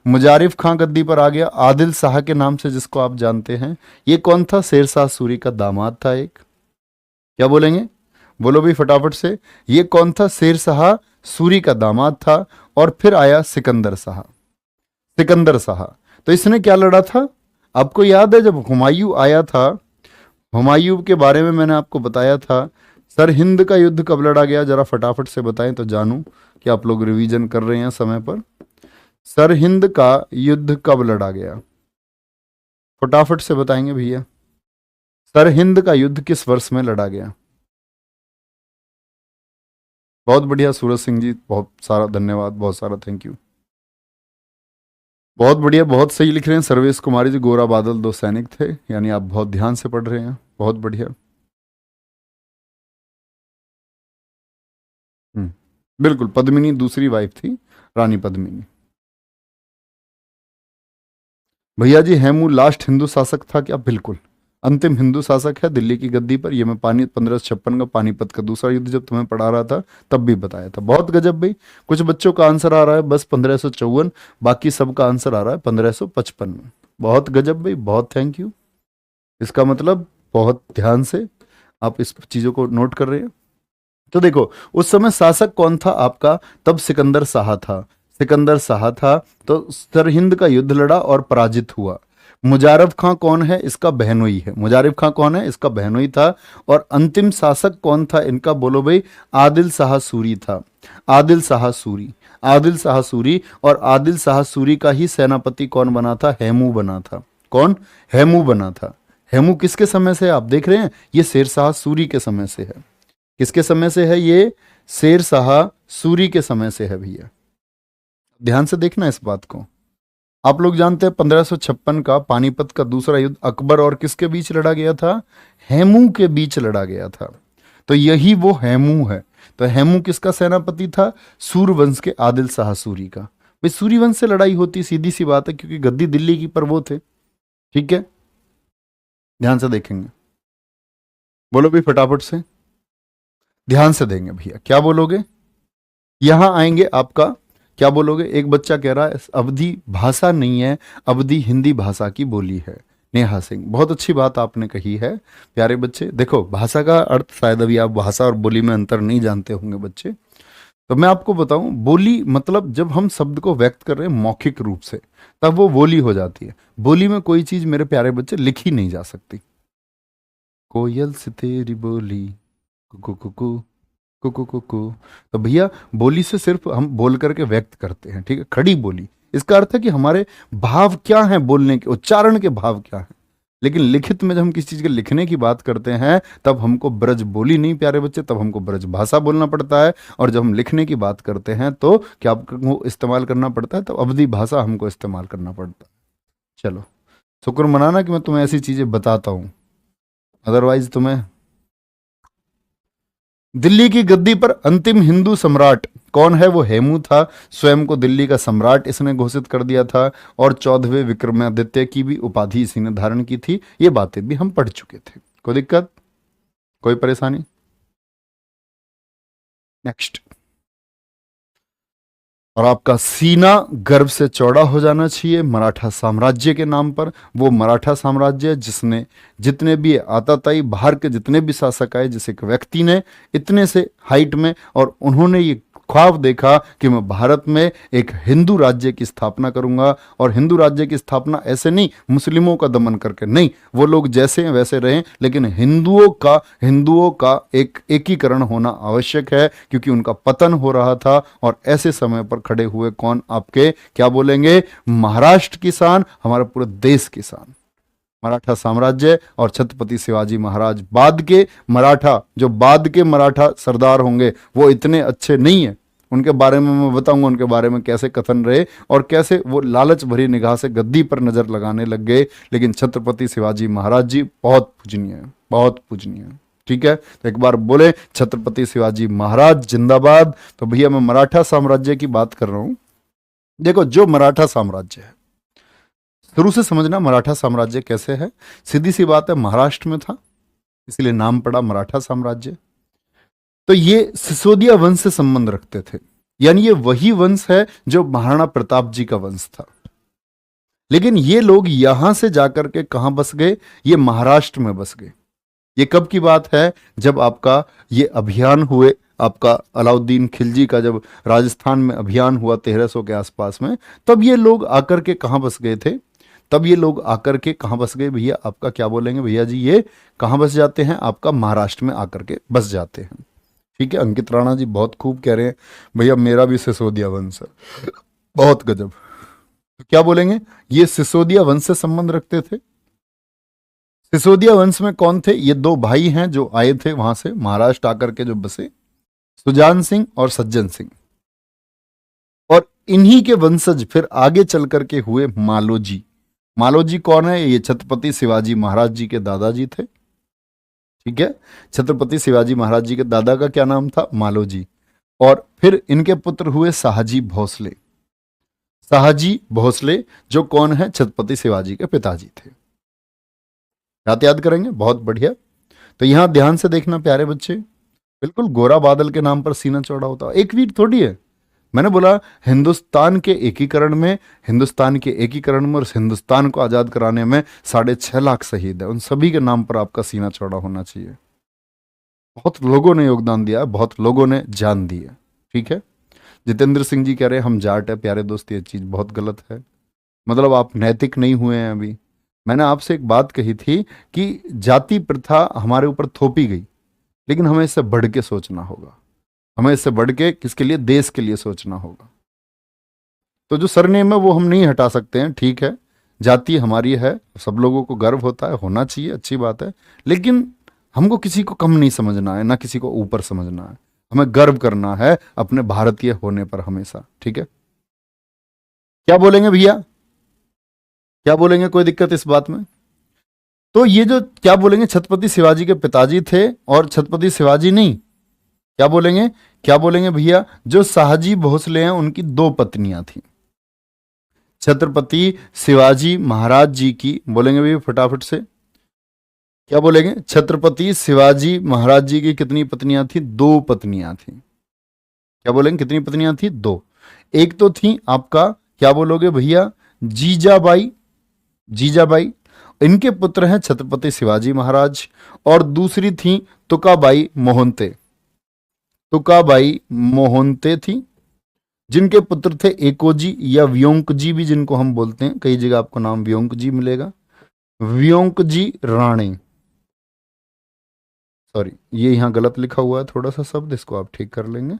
मुजारिफ खां गद्दी पर आ गया, आदिल शाह के नाम से जिसको आप जानते हैं। ये कौन था? शेरशाह सूरी का दामाद था एक। क्या बोलेंगे? बोलो भी फटाफट से। ये कौन था? शेरशाह सूरी का दामाद था। और फिर आया सिकंदर शाह। सिकंदर शाह, तो इसने क्या लड़ा था? आपको याद है जब हुमायूं आया था, हुमायूं के बारे में मैंने आपको बताया था, सरहिंद का युद्ध कब लड़ा गया? जरा फटाफट से बताएं तो जानूं कि आप लोग रिवीजन कर रहे हैं समय पर। सरहिंद का युद्ध कब लड़ा गया? फटाफट से बताएंगे भैया। सरहिंद का युद्ध किस वर्ष में लड़ा गया? बहुत बढ़िया सूरज सिंह जी, बहुत सारा धन्यवाद, बहुत सारा थैंक यू। बहुत बढ़िया, बहुत सही लिख रहे हैं सर्वेश कुमारी जी। गोरा बादल दो सैनिक थे, यानी आप बहुत ध्यान से पढ़ रहे हैं। बहुत बढ़िया। बिल्कुल, पद्मिनी दूसरी वाइफ थी, रानी पद्मिनी। भैया जी, हेमू लास्ट हिंदू शासक था क्या? बिल्कुल, अंतिम हिंदू शासक है दिल्ली की गद्दी पर। ये मैं 1556 का पानीपत का दूसरा युद्ध जब तुम्हें पढ़ा रहा था तब भी बताया था। बहुत गजब भाई। कुछ बच्चों का आंसर आ रहा है बस 1554, बाकी सबका आंसर आ रहा है 1555 में। बहुत गजब भाई, बहुत थैंक यू। इसका मतलब बहुत ध्यान से आप इस चीजों को नोट कर रहे हैं। तो देखो, उस समय शासक कौन था आपका? तब सिकंदर शाह था। सिकंदर शाह था, तो सरहिंद का युद्ध लड़ा और पराजित हुआ। मुजारफ खां कौन है? इसका बहनोई है। मुजारिफ खां कौन है? इसका बहनोई था। और अंतिम शासक कौन था इनका? बोलो भाई। आदिल शाह सूरी था। आदिल शाह सूरी, आदिल शाह सूरी। और आदिल शाह सूरी का ही सेनापति कौन बना था? हेमू बना था। कौन? हेमू बना था। हेमू किसके समय से आप देख रहे हैं? ये शेरशाह सूरी के समय से है। किसके समय से है ये? शेरशाह सूरी के समय से है भैया। ध्यान से देखना इस बात को। आप लोग जानते हैं 1556 का पानीपत का दूसरा युद्ध अकबर और किसके बीच लड़ा गया था? हेमू के बीच लड़ा गया था। तो यही वो हेमू है। तो हेमू किसका सेनापति था? सूर्यवंश के आदिल शाह सूरी का। भाई सूर्यवंश से लड़ाई होती, सीधी सी बात है, क्योंकि गद्दी दिल्ली की पर वो थे। ठीक है, ध्यान से देखेंगे। बोलो भी फटाफट से, ध्यान से देंगे भैया। क्या बोलोगे? यहां आएंगे आपका, क्या बोलोगे? एक बच्चा कह रहा है अवधी भाषा नहीं है, अवधी हिंदी भाषा की बोली है। नेहा सिंह, बहुत अच्छी बात आपने कही है प्यारे बच्चे। देखो, भाषा का अर्थ शायद अभी आप भाषा और बोली में अंतर नहीं जानते होंगे बच्चे। तो मैं आपको बताऊं, बोली मतलब जब हम शब्द को व्यक्त कर रहे हैं मौखिक रूप से, तब वो बोली हो जाती है। बोली में कोई चीज मेरे प्यारे बच्चे लिखी नहीं जा सकती। कोयल से तेरी बोली, कुकू कुकू, कुकू कुकू। तो भैया बोली से सिर्फ हम बोल करके व्यक्त करते हैं, ठीक है, खड़ी बोली। इसका अर्थ है कि हमारे भाव क्या हैं, बोलने के उच्चारण के भाव क्या हैं। लेकिन लिखित में जब हम किसी चीज के लिखने की बात करते हैं, तब हमको ब्रज बोली नहीं प्यारे बच्चे, तब हमको ब्रज भाषा बोलना पड़ता है। और जब हम लिखने की बात करते हैं तो क्या आपको इस्तेमाल करना पड़ता है, तब अवधि भाषा हमको इस्तेमाल करना पड़ता है। चलो, शुक्र मनाना कि मैं तुम्हें ऐसी चीजें बताता हूं, अदरवाइज तुम्हें। दिल्ली की गद्दी पर अंतिम हिंदू सम्राट कौन है? वो हेमू था। स्वयं को दिल्ली का सम्राट इसने घोषित कर दिया था। और 14वें विक्रमादित्य की भी उपाधि इसी ने धारण की थी। ये बातें भी हम पढ़ चुके थे। कोई दिक्कत, कोई परेशानी? नेक्स्ट। और आपका सीना गर्व से चौड़ा हो जाना चाहिए मराठा साम्राज्य के नाम पर। वो मराठा साम्राज्य जिसने जितने भी आताताई बाहर के जितने भी शासक आए, जिस एक व्यक्ति ने इतने से हाइट में, और उन्होंने ये ख्वाब देखा कि मैं भारत में एक हिंदू राज्य की स्थापना करूंगा। और हिंदू राज्य की स्थापना ऐसे नहीं मुस्लिमों का दमन करके, नहीं, वो लोग जैसे हैं वैसे रहें, लेकिन हिंदुओं का एक एकीकरण होना आवश्यक है, क्योंकि उनका पतन हो रहा था। और ऐसे समय पर खड़े हुए कौन? आपके क्या बोलेंगे, महाराष्ट्र किसान, हमारे पूरे देश किसान, मराठा साम्राज्य और छत्रपति शिवाजी महाराज। बाद के मराठा, जो बाद के मराठा सरदार होंगे, वो इतने अच्छे नहीं है। उनके बारे में मैं बताऊंगा, उनके बारे में कैसे कथन रहे और कैसे वो लालच भरी निगाह से गद्दी पर नजर लगाने लग गए। लेकिन छत्रपति शिवाजी महाराज जी बहुत पूजनीय है, बहुत पूजनीय है। ठीक है, तो एक बार बोले छत्रपति शिवाजी महाराज जिंदाबाद। तो भैया मैं मराठा साम्राज्य की बात कर रहा हूं। देखो, जो मराठा साम्राज्य है, शुरू से समझना मराठा साम्राज्य कैसे है। सीधी सी बात है, महाराष्ट्र में था, इसलिए नाम पड़ा मराठा साम्राज्य। तो ये सिसोदिया वंश से संबंध रखते थे, यानी ये वही वंश है जो महाराणा प्रताप जी का वंश था। लेकिन ये लोग यहां से जाकर के कहां बस गए? ये महाराष्ट्र में बस गए। ये कब की बात है? जब आपका ये अभियान हुए, आपका अलाउद्दीन खिलजी का जब राजस्थान में अभियान हुआ 1300 के आसपास में, तब ये लोग आकर के कहां बस गए थे? तब ये लोग आकर के कहां बस गए भैया? आपका क्या बोलेंगे भैया जी, ये कहां बस जाते हैं? आपका महाराष्ट्र में आकर के बस जाते हैं। ठीक है, अंकित राणा जी बहुत खूब कह रहे हैं, भैया मेरा भी सिसोदिया वंश है, बहुत गजब। तो क्या बोलेंगे? ये सिसोदिया वंश से संबंध रखते थे। सिसोदिया वंश में कौन थे? ये दो भाई हैं जो आए थे वहां से महाराष्ट्र आकर के जो बसे, सुजान सिंह और सज्जन सिंह। और इन्हीं के वंशज फिर आगे चल करके हुए मालोजी। मालोजी कौन है? ये छत्रपति शिवाजी महाराज जी के दादाजी थे। ठीक है, छत्रपति शिवाजी महाराज जी के दादा का क्या नाम था? मालोजी। और फिर इनके पुत्र हुए शाहजी भोसले। शाहजी भोसले जो कौन है? छत्रपति शिवाजी के पिताजी थे। याद करेंगे, बहुत बढ़िया। तो यहां ध्यान से देखना प्यारे बच्चे, बिल्कुल गोरा बादल के नाम पर सीना चौड़ा होता है, एक वीर थोड़ी है। मैंने बोला हिंदुस्तान के एकीकरण में, हिंदुस्तान के एकीकरण में और हिंदुस्तान को आजाद कराने में 6.5 लाख शहीद है। उन सभी के नाम पर आपका सीना चौड़ा होना चाहिए। बहुत लोगों ने योगदान दिया है, बहुत लोगों ने जान दी है। ठीक है, जितेंद्र सिंह जी कह रहे हैं हम जाट है। प्यारे दोस्त, ये चीज बहुत गलत है, मतलब आप नैतिक नहीं हुए हैं अभी। मैंने आपसे एक बात कही थी कि जाति प्रथा हमारे ऊपर थोपी गई, लेकिन हमें इससे बढ़ के सोचना होगा। हमें इससे बढ़ के किसके लिए? देश के लिए सोचना होगा। तो जो सरनेम है वो हम नहीं हटा सकते हैं, ठीक है, जाति हमारी है, सब लोगों को गर्व होता है, होना चाहिए, अच्छी बात है। लेकिन हमको किसी को कम नहीं समझना है, ना किसी को ऊपर समझना है। हमें गर्व करना है अपने भारतीय होने पर हमेशा। ठीक है, क्या बोलेंगे भैया, क्या बोलेंगे? कोई दिक्कत इस बात में? तो ये जो क्या बोलेंगे, छत्रपति शिवाजी के पिताजी थे, और छत्रपति शिवाजी नहीं, क्या बोलेंगे, क्या बोलेंगे भैया? जो शाहजी भोसले हैं उनकी 2 पत्नियां थी। छत्रपति शिवाजी महाराज जी की, बोलेंगे भैया फटाफट से, क्या बोलेंगे? छत्रपति शिवाजी महाराज जी की कितनी पत्नियां थी? 2 पत्नियां थी। क्या बोलेंगे, कितनी पत्नियां थी? 2। एक तो थी आपका, क्या बोलोगे भैया, जीजाबाई। जीजाबाई, इनके पुत्र हैं छत्रपति शिवाजी महाराज। और दूसरी थी तुकाबाई मोहंते। तुकाबाई मोहंते थी, जिनके पुत्र थे एकोजी या व्योंकजी भी जिनको हम बोलते हैं, कई जगह आपको नाम व्योंकजी मिलेगा, व्योंकजी राणे। सॉरी, ये यहां गलत लिखा हुआ है थोड़ा सा शब्द, इसको आप ठीक कर लेंगे।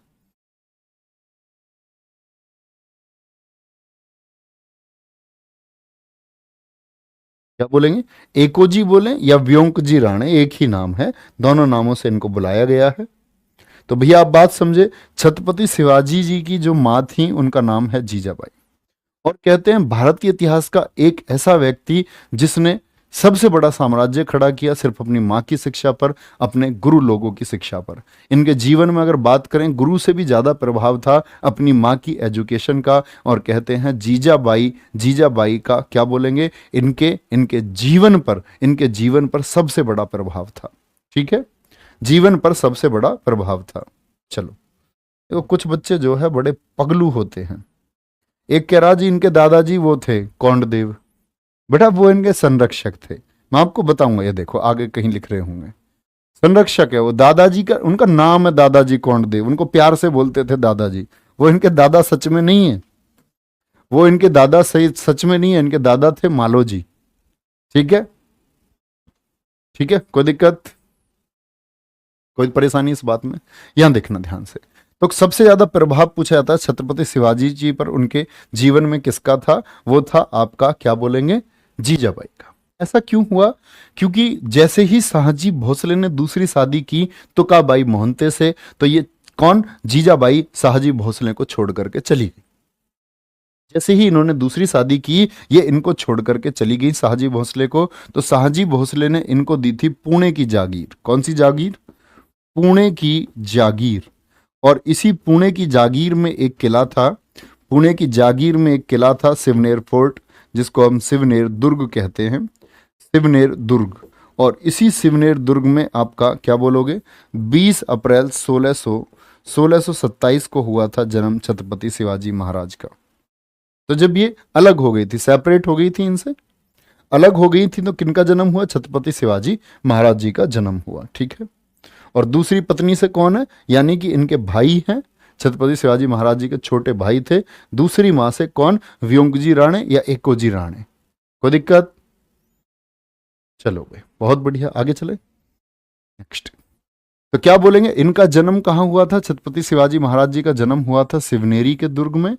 क्या बोलेंगे, एकोजी बोले या व्योंकजी राणे, एक ही नाम है, दोनों नामों से इनको बुलाया गया है। तो भैया आप बात समझे, छत्रपति शिवाजी जी की जो माँ थी उनका नाम है जीजाबाई। और कहते हैं भारतीय इतिहास का एक ऐसा व्यक्ति जिसने सबसे बड़ा साम्राज्य खड़ा किया सिर्फ अपनी माँ की शिक्षा पर, अपने गुरु लोगों की शिक्षा पर। इनके जीवन में अगर बात करें, गुरु से भी ज्यादा प्रभाव था अपनी माँ की एजुकेशन का। और कहते हैं जीजाबाई, जीजाबाई का क्या बोलेंगे, इनके इनके जीवन पर सबसे बड़ा प्रभाव था। ठीक है, जीवन पर सबसे बड़ा प्रभाव था। चलो, तो कुछ बच्चे जो है बड़े पगलू होते हैं। एक कह रहा जी इनके दादाजी वो थे कौंडदेव, बेटा वो इनके संरक्षक थे। मैं आपको बताऊंगा, ये देखो आगे कहीं लिख रहे होंगे, संरक्षक है वो, दादाजी का उनका नाम है दादाजी कौंडदेव, उनको प्यार से बोलते थे दादाजी। वो इनके दादा सच में नहीं है, वो इनके दादा सही सच में नहीं है, इनके दादा थे मालोजी। ठीक है, ठीक है, कोई दिक्कत, कोई परेशानी इस बात में, यहां देखना ध्यान से। तो सबसे ज्यादा प्रभाव पूछा जाता है छत्रपति शिवाजी जी पर, उनके जीवन में किसका था, वो था आपका क्या बोलेंगे, जीजाबाई का। ऐसा क्यों हुआ, क्योंकि जैसे ही शाहजी भोसले ने दूसरी शादी की तुकाबाई मोहंते से, तो ये कौन, जीजाबाई शाहजी भोसले को छोड़ करके चली गई। जैसे ही इन्होंने दूसरी शादी की, ये इनको छोड़ करके चली गई शाहजी भोसले को। तो शाहजी भोसले ने इनको दी थी पुणे की जागीर। कौन सी जागीर, पुणे की जागीर। और इसी पुणे की जागीर में एक किला था, पुणे की जागीर में एक किला था सिवनेर फोर्ट, जिसको हम सिवनेर दुर्ग कहते हैं, सिवनेर दुर्ग। और इसी सिवनेर दुर्ग में आपका क्या बोलोगे, 20 अप्रैल 1627 को हुआ था जन्म छत्रपति शिवाजी महाराज का। तो जब ये अलग हो गई थी, सेपरेट हो गई थी, इनसे अलग हो गई थी, तो किनका जन्म हुआ, छत्रपति शिवाजी महाराज जी का जन्म हुआ। ठीक है, और दूसरी पत्नी से कौन है, यानी कि इनके भाई हैं, छत्रपति शिवाजी महाराज जी के छोटे भाई थे। दूसरी मां से कौन, व्योंकजी राणे या एकोजी राणे। कोई दिक्कत, चलो भाई बहुत बढ़िया, आगे चले नेक्स्ट। तो क्या बोलेंगे, इनका जन्म कहां हुआ था, छत्रपति शिवाजी महाराज जी का जन्म हुआ था सिवनेरी के दुर्ग में।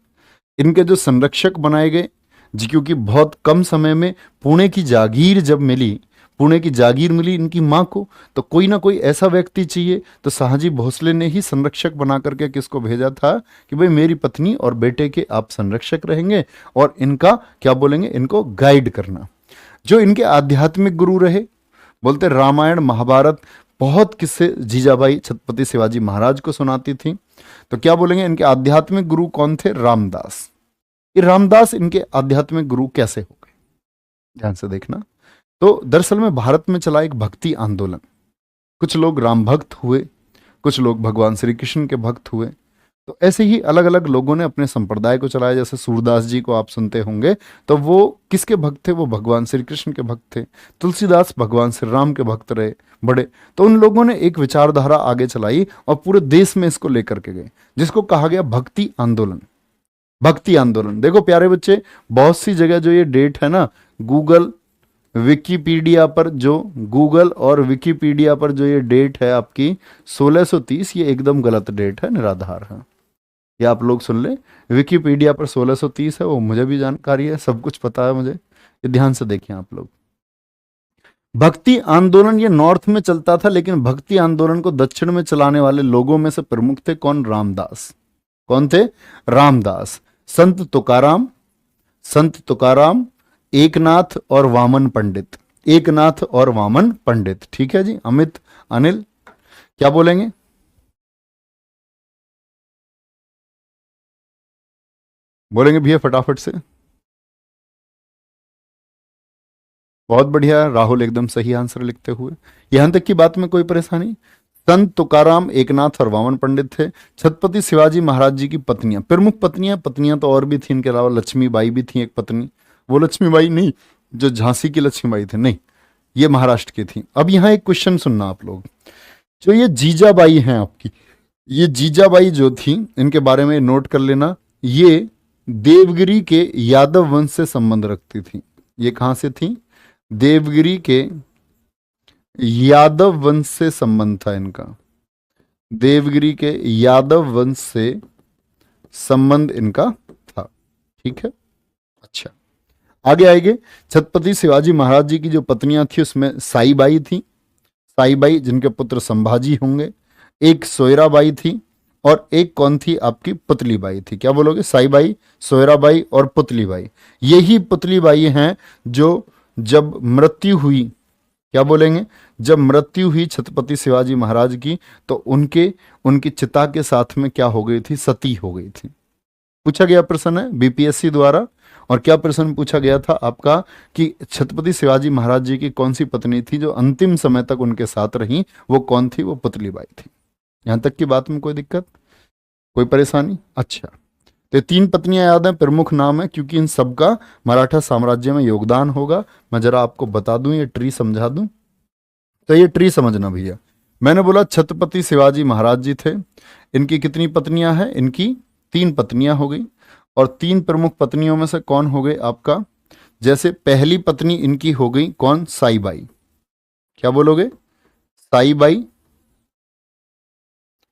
इनके जो संरक्षक बनाए गए जी, क्योंकि बहुत कम समय में पुणे की जागीर जब मिली, पुणे की जागीर मिली इनकी माँ को, तो कोई ना कोई ऐसा व्यक्ति चाहिए। तो शाहजी भोसले ने ही संरक्षक बना करके किसको भेजा था कि भाई मेरी पत्नी और बेटे के आप संरक्षक रहेंगे और इनका क्या बोलेंगे, इनको गाइड करना। जो इनके आध्यात्मिक गुरु रहे, बोलते रामायण महाभारत बहुत किस्से जीजाबाई छत्रपति शिवाजी महाराज को सुनाती थी। तो क्या बोलेंगे, इनके आध्यात्मिक गुरु कौन थे, रामदास। ये रामदास इनके आध्यात्मिक गुरु कैसे हो गए, ध्यान से देखना। तो दरअसल में भारत में चला एक भक्ति आंदोलन, कुछ लोग राम भक्त हुए, कुछ लोग भगवान श्री कृष्ण के भक्त हुए। तो ऐसे ही अलग अलग लोगों ने अपने संप्रदाय को चलाया। जैसे सूरदास जी को आप सुनते होंगे, तो वो किसके भक्त थे, वो भगवान श्री कृष्ण के भक्त थे। तुलसीदास भगवान श्री राम के भक्त रहे बड़े। तो उन लोगों ने एक विचारधारा आगे चलाई और पूरे देश में इसको लेकर के गए, जिसको कहा गया भक्ति आंदोलन। भक्ति आंदोलन, देखो प्यारे बच्चे, बहुत सी जगह जो ये डेट है ना, गूगल विकिपीडिया पर, जो गूगल और विकिपीडिया पर जो ये डेट है आपकी 1630, ये एकदम गलत डेट है, निराधार है। ये आप लोग सुन ले, विकिपीडिया पर 1630 है, वो मुझे भी जानकारी है, सब कुछ पता है मुझे। ये ध्यान से देखिए आप लोग। भक्ति आंदोलन ये नॉर्थ में चलता था, लेकिन भक्ति आंदोलन को दक्षिण में चलाने वाले लोगों में से प्रमुख थे कौन, रामदास। कौन थे, रामदास। संत तुकाराम, एकनाथ और वामन पंडित, एकनाथ और वामन पंडित। ठीक है जी, अमित, अनिल क्या बोलेंगे, बोलेंगे भैया फटाफट से। बहुत बढ़िया, राहुल एकदम सही आंसर लिखते हुए। यहां तक की बात में कोई परेशानी। संत तुकाराम, एकनाथ और वामन पंडित थे। छत्रपति शिवाजी महाराज जी की पत्नियां, प्रमुख पत्नियां तो और भी थी इनके अलावा, लक्ष्मीबाई भी थी एक पत्नी। वो लक्ष्मीबाई नहीं जो झांसी की लक्ष्मीबाई थे, नहीं, ये महाराष्ट्र की थी। अब यहां एक क्वेश्चन सुनना आप लोग, जो ये जीजाबाई हैं आपकी, ये जीजाबाई जो थी, इनके बारे में नोट कर लेना, ये देवगिरी के यादव वंश से संबंध रखती थी। ये कहां से थी? देवगिरी के यादव वंश से संबंध था इनका। देवगिरी के यादव वंश से संबंध इनका था। ठीक है, अच्छा आगे आएंगे। छत्रपति शिवाजी महाराज जी की जो पत्नियां थी उसमें साईबाई थी, साईबाई जिनके पुत्र संभाजी होंगे। एक सोयराबाई थी और एक कौन थी? आपकी पुतलीबाई थी। क्या बोलोगे? साईबाई, सोयराबाई और पुतलीबाई। यही पुतलीबाई हैं जो जब मृत्यु हुई, क्या बोलेंगे, जब मृत्यु हुई छत्रपति शिवाजी महाराज की, तो उनकी चिता के साथ में क्या हो गई थी? सती हो गई थी। पूछा गया प्रश्न है बीपीएससी द्वारा। और क्या प्रश्न पूछा गया था आपका कि छत्रपति शिवाजी महाराज जी की कौन सी पत्नी थी जो अंतिम समय तक उनके साथ रही? वो कौन थी? वो पुतलीबाई थी। यहां तक की बात में कोई दिक्कत, कोई परेशानी? अच्छा, तो ये 3 पत्नियां याद हैं, प्रमुख नाम है, क्योंकि इन सबका मराठा साम्राज्य में योगदान होगा। मैं जरा आपको बता दूं, ये ट्री समझा दूं। तो ये ट्री समझना भैया, मैंने बोला छत्रपति शिवाजी महाराज जी थे, इनकी कितनी पत्नियां हैं? इनकी 3 पत्नियां हो गई। और 3 प्रमुख पत्नियों में से कौन हो गए आपका? जैसे पहली पत्नी इनकी हो गई कौन? साईबाई। क्या बोलोगे? साईबाई।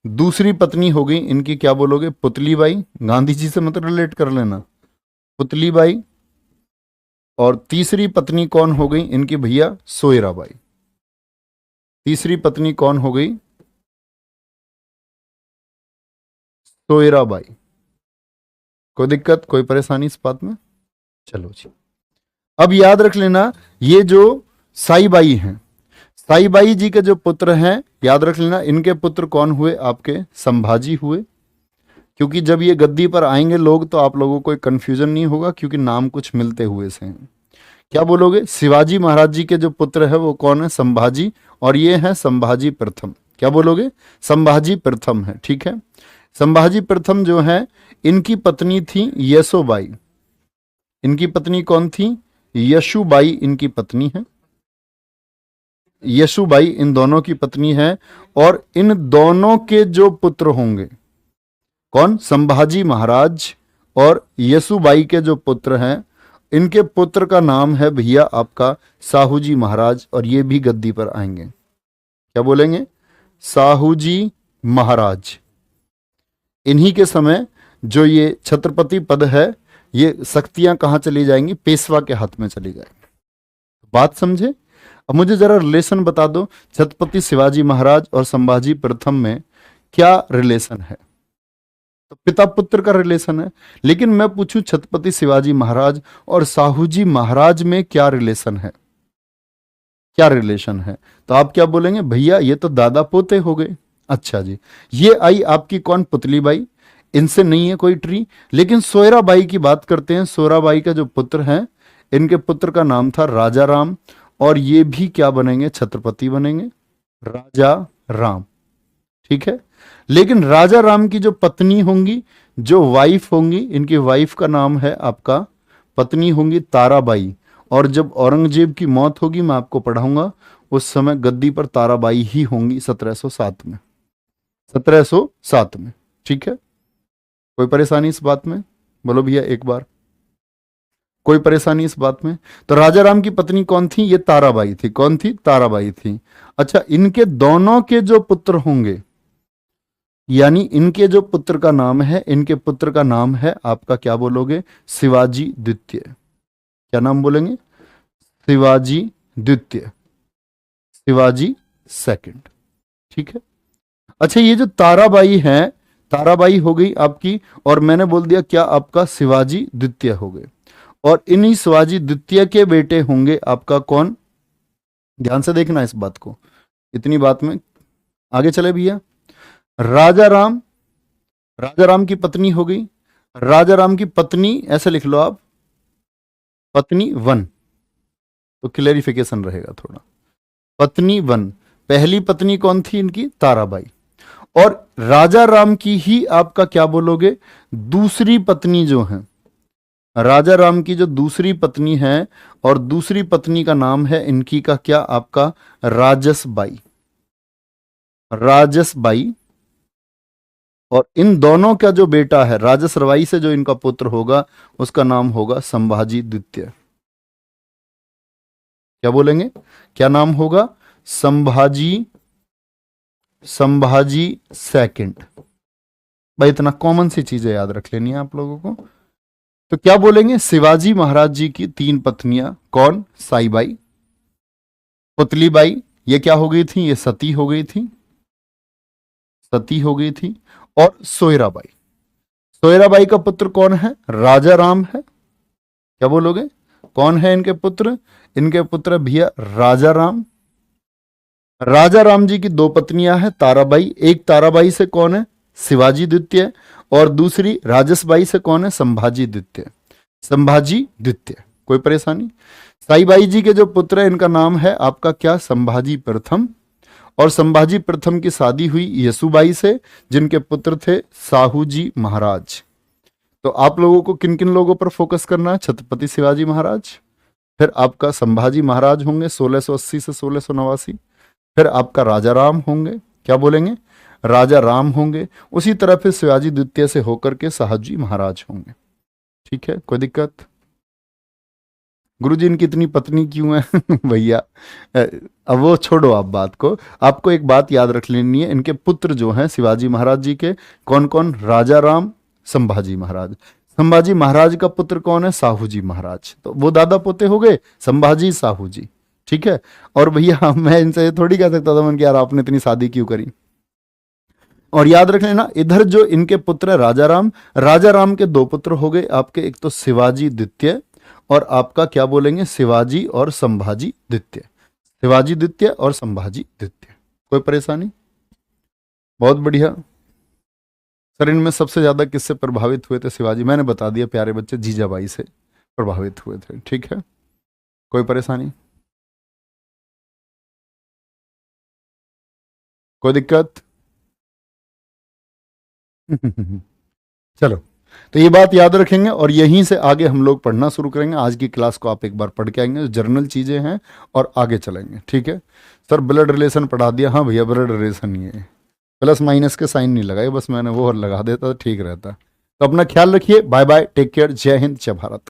दूसरी पत्नी हो गई इनकी, क्या बोलोगे? पुतलीबाई। गांधी जी से मत रिलेट कर लेना, पुतलीबाई। और तीसरी पत्नी कौन हो गई इनकी भैया? सोयराबाई। तीसरी पत्नी कौन हो गई? सोयराबाई। कोई दिक्कत, कोई परेशानी इस बात में? चलो जी, अब याद रख लेना, ये जो साईबाई हैं, साईबाई जी के जो पुत्र हैं, याद रख लेना, इनके पुत्र कौन हुए? आपके संभाजी हुए। क्योंकि जब ये गद्दी पर आएंगे लोग तो आप लोगों को कोई कंफ्यूजन नहीं होगा, क्योंकि नाम कुछ मिलते हुए से हैं। क्या बोलोगे? शिवाजी महाराज जी के जो पुत्र है वो कौन है? संभाजी। और ये है संभाजी प्रथम। क्या बोलोगे? संभाजी प्रथम है। ठीक है, संभाजी प्रथम जो है, इनकी पत्नी थी यशोबाई। इनकी पत्नी कौन थी? यशुबाई इनकी पत्नी है। यशुबाई इन दोनों की पत्नी है। और इन दोनों के जो पुत्र होंगे, कौन? संभाजी महाराज और यशुबाई के जो पुत्र हैं, इनके पुत्र का नाम है भैया आपका साहूजी महाराज, और ये भी गद्दी पर आएंगे। क्या बोलेंगे? साहूजी महाराज। इन्हीं के समय जो ये छत्रपति पद है, ये शक्तियां कहां चली जाएंगी? पेशवा के हाथ में चली जाएंगी। बात समझे? अब मुझे जरा रिलेशन बता दो, छत्रपति शिवाजी महाराज और संभाजी प्रथम में क्या रिलेशन है? तो पिता पुत्र का रिलेशन है। लेकिन मैं पूछूं छत्रपति शिवाजी महाराज और साहूजी महाराज में क्या रिलेशन है? क्या रिलेशन है? तो आप क्या बोलेंगे? भैया ये तो दादा पोते हो गए। अच्छा जी, ये आई आपकी कौन? पुतलीबाई। इनसे नहीं है कोई ट्री। लेकिन सोयराबाई की बात करते हैं। सोयराबाई का जो पुत्र है, इनके पुत्र का नाम था राजा राम, और ये भी क्या बनेंगे? छत्रपति बनेंगे, राजा राम। ठीक है, लेकिन राजा राम की जो पत्नी होंगी, जो वाइफ होंगी, इनकी वाइफ का नाम है आपका, पत्नी होंगी ताराबाई। और जब औरंगजेब की मौत होगी, मैं आपको पढ़ाऊंगा, उस समय गद्दी पर ताराबाई ही होंगी 1707 में। 1707 में। ठीक है, कोई परेशानी इस बात में? बोलो भैया एक बार, कोई परेशानी इस बात में? तो राजा राम की पत्नी कौन थी? ये ताराबाई थी। कौन थी? ताराबाई थी। अच्छा, इनके दोनों के जो पुत्र होंगे, यानी इनके जो पुत्र का नाम है, इनके पुत्र का नाम है आपका, क्या बोलोगे? शिवाजी द्वितीय। क्या नाम बोलेंगे? शिवाजी द्वितीय, शिवाजी सेकंड। ठीक है, अच्छा ये जो ताराबाई है, ताराबाई हो गई आपकी, और मैंने बोल दिया क्या आपका? शिवाजी द्वितीय हो गए। और इन्हीं शिवाजी द्वितीय के बेटे होंगे आपका कौन? ध्यान से देखना इस बात को, इतनी बात में आगे चले भैया। राजा राम, राजा राम की पत्नी हो गई, राजा राम की पत्नी, ऐसे लिख लो आप, पत्नी 1, तो क्लेरिफिकेशन रहेगा थोड़ा। पत्नी 1, पहली पत्नी कौन थी इनकी? ताराबाई। और राजा राम की ही आपका क्या बोलोगे? दूसरी पत्नी जो है, राजा राम की जो दूसरी पत्नी है, और दूसरी पत्नी का नाम है इनकी का क्या आपका? राजसबाई। राजसबाई। और इन दोनों का जो बेटा है राजसरवाई से जो इनका पुत्र होगा उसका नाम होगा संभाजी द्वितीय। क्या बोलेंगे, क्या नाम होगा? संभाजी, संभाजी सेकंड। भाई इतना कॉमन सी चीजें याद रख लेनी है आप लोगों को। तो क्या बोलेंगे? शिवाजी महाराज जी की 3 पत्नियां, कौन? साईबाई, पुतलीबाई, ये क्या हो गई थी? ये सती हो गई थी, सती हो गई थी। और सोयराबाई, सोयराबाई का पुत्र कौन है? राजा राम है। क्या बोलोगे, कौन है इनके पुत्र? इनके पुत्र भैया राजा राम। राजा राम जी की 2 पत्नियां हैं, ताराबाई। एक ताराबाई से कौन है? शिवाजी द्वितीय। और दूसरी राजसबाई से कौन है? संभाजी द्वितीय, संभाजी द्वितीय। कोई परेशानी? साईबाई जी के जो पुत्र है इनका नाम है आपका क्या? संभाजी प्रथम। और संभाजी प्रथम की शादी हुई यसुबाई से, जिनके पुत्र थे साहू जी महाराज। तो आप लोगों को किन किन लोगों पर फोकस करना है? छत्रपति शिवाजी महाराज, फिर आपका संभाजी महाराज होंगे 1680 से 1689, फिर आपका राजा राम होंगे। क्या बोलेंगे? राजा राम होंगे। उसी तरह फिर शिवाजी द्वितीय से होकर के साहूजी महाराज होंगे। ठीक है, कोई दिक्कत? गुरुजी इनकी इतनी पत्नी क्यों है? भैया अब वो छोड़ो आप बात को, आपको एक बात याद रख लेनी है। इनके पुत्र जो हैं शिवाजी महाराज जी के, कौन कौन? राजा राम, संभाजी महाराज। संभाजी महाराज का पुत्र कौन है? साहू जी महाराज। तो वो दादा पोते हो गए संभाजी साहू जी। ठीक है। और भैया मैं इनसे थोड़ी कह सकता था मन कि यार आपने इतनी शादी क्यों करी। और याद रख लेना, इधर जो इनके पुत्र है राजा राम के 2 पुत्र हो गए आपके, एक तो शिवाजी द्वितीय और आपका क्या बोलेंगे? शिवाजी और संभाजी द्वितीय, शिवाजी द्वितीय और संभाजी द्वितीय। कोई परेशानी? बहुत बढ़िया। सर इनमें सबसे ज्यादा किससे प्रभावित हुए थे शिवाजी? मैंने बता दिया प्यारे बच्चे, जीजाबाई से प्रभावित हुए थे। ठीक है, कोई परेशानी, कोई दिक्कत? चलो, तो ये बात याद रखेंगे और यहीं से आगे हम लोग पढ़ना शुरू करेंगे। आज की क्लास को आप एक बार पढ़ के आएंगे, जर्नल चीजें हैं और आगे चलेंगे। ठीक है सर, ब्लड रिलेशन पढ़ा दिया। हाँ भैया ब्लड रिलेशन ही है, प्लस माइनस के साइन नहीं लगाए, बस मैंने वो लगा देता तो ठीक रहता। तो अपना ख्याल रखिए, बाय बाय, टेक केयर, जय हिंद, जय भारत।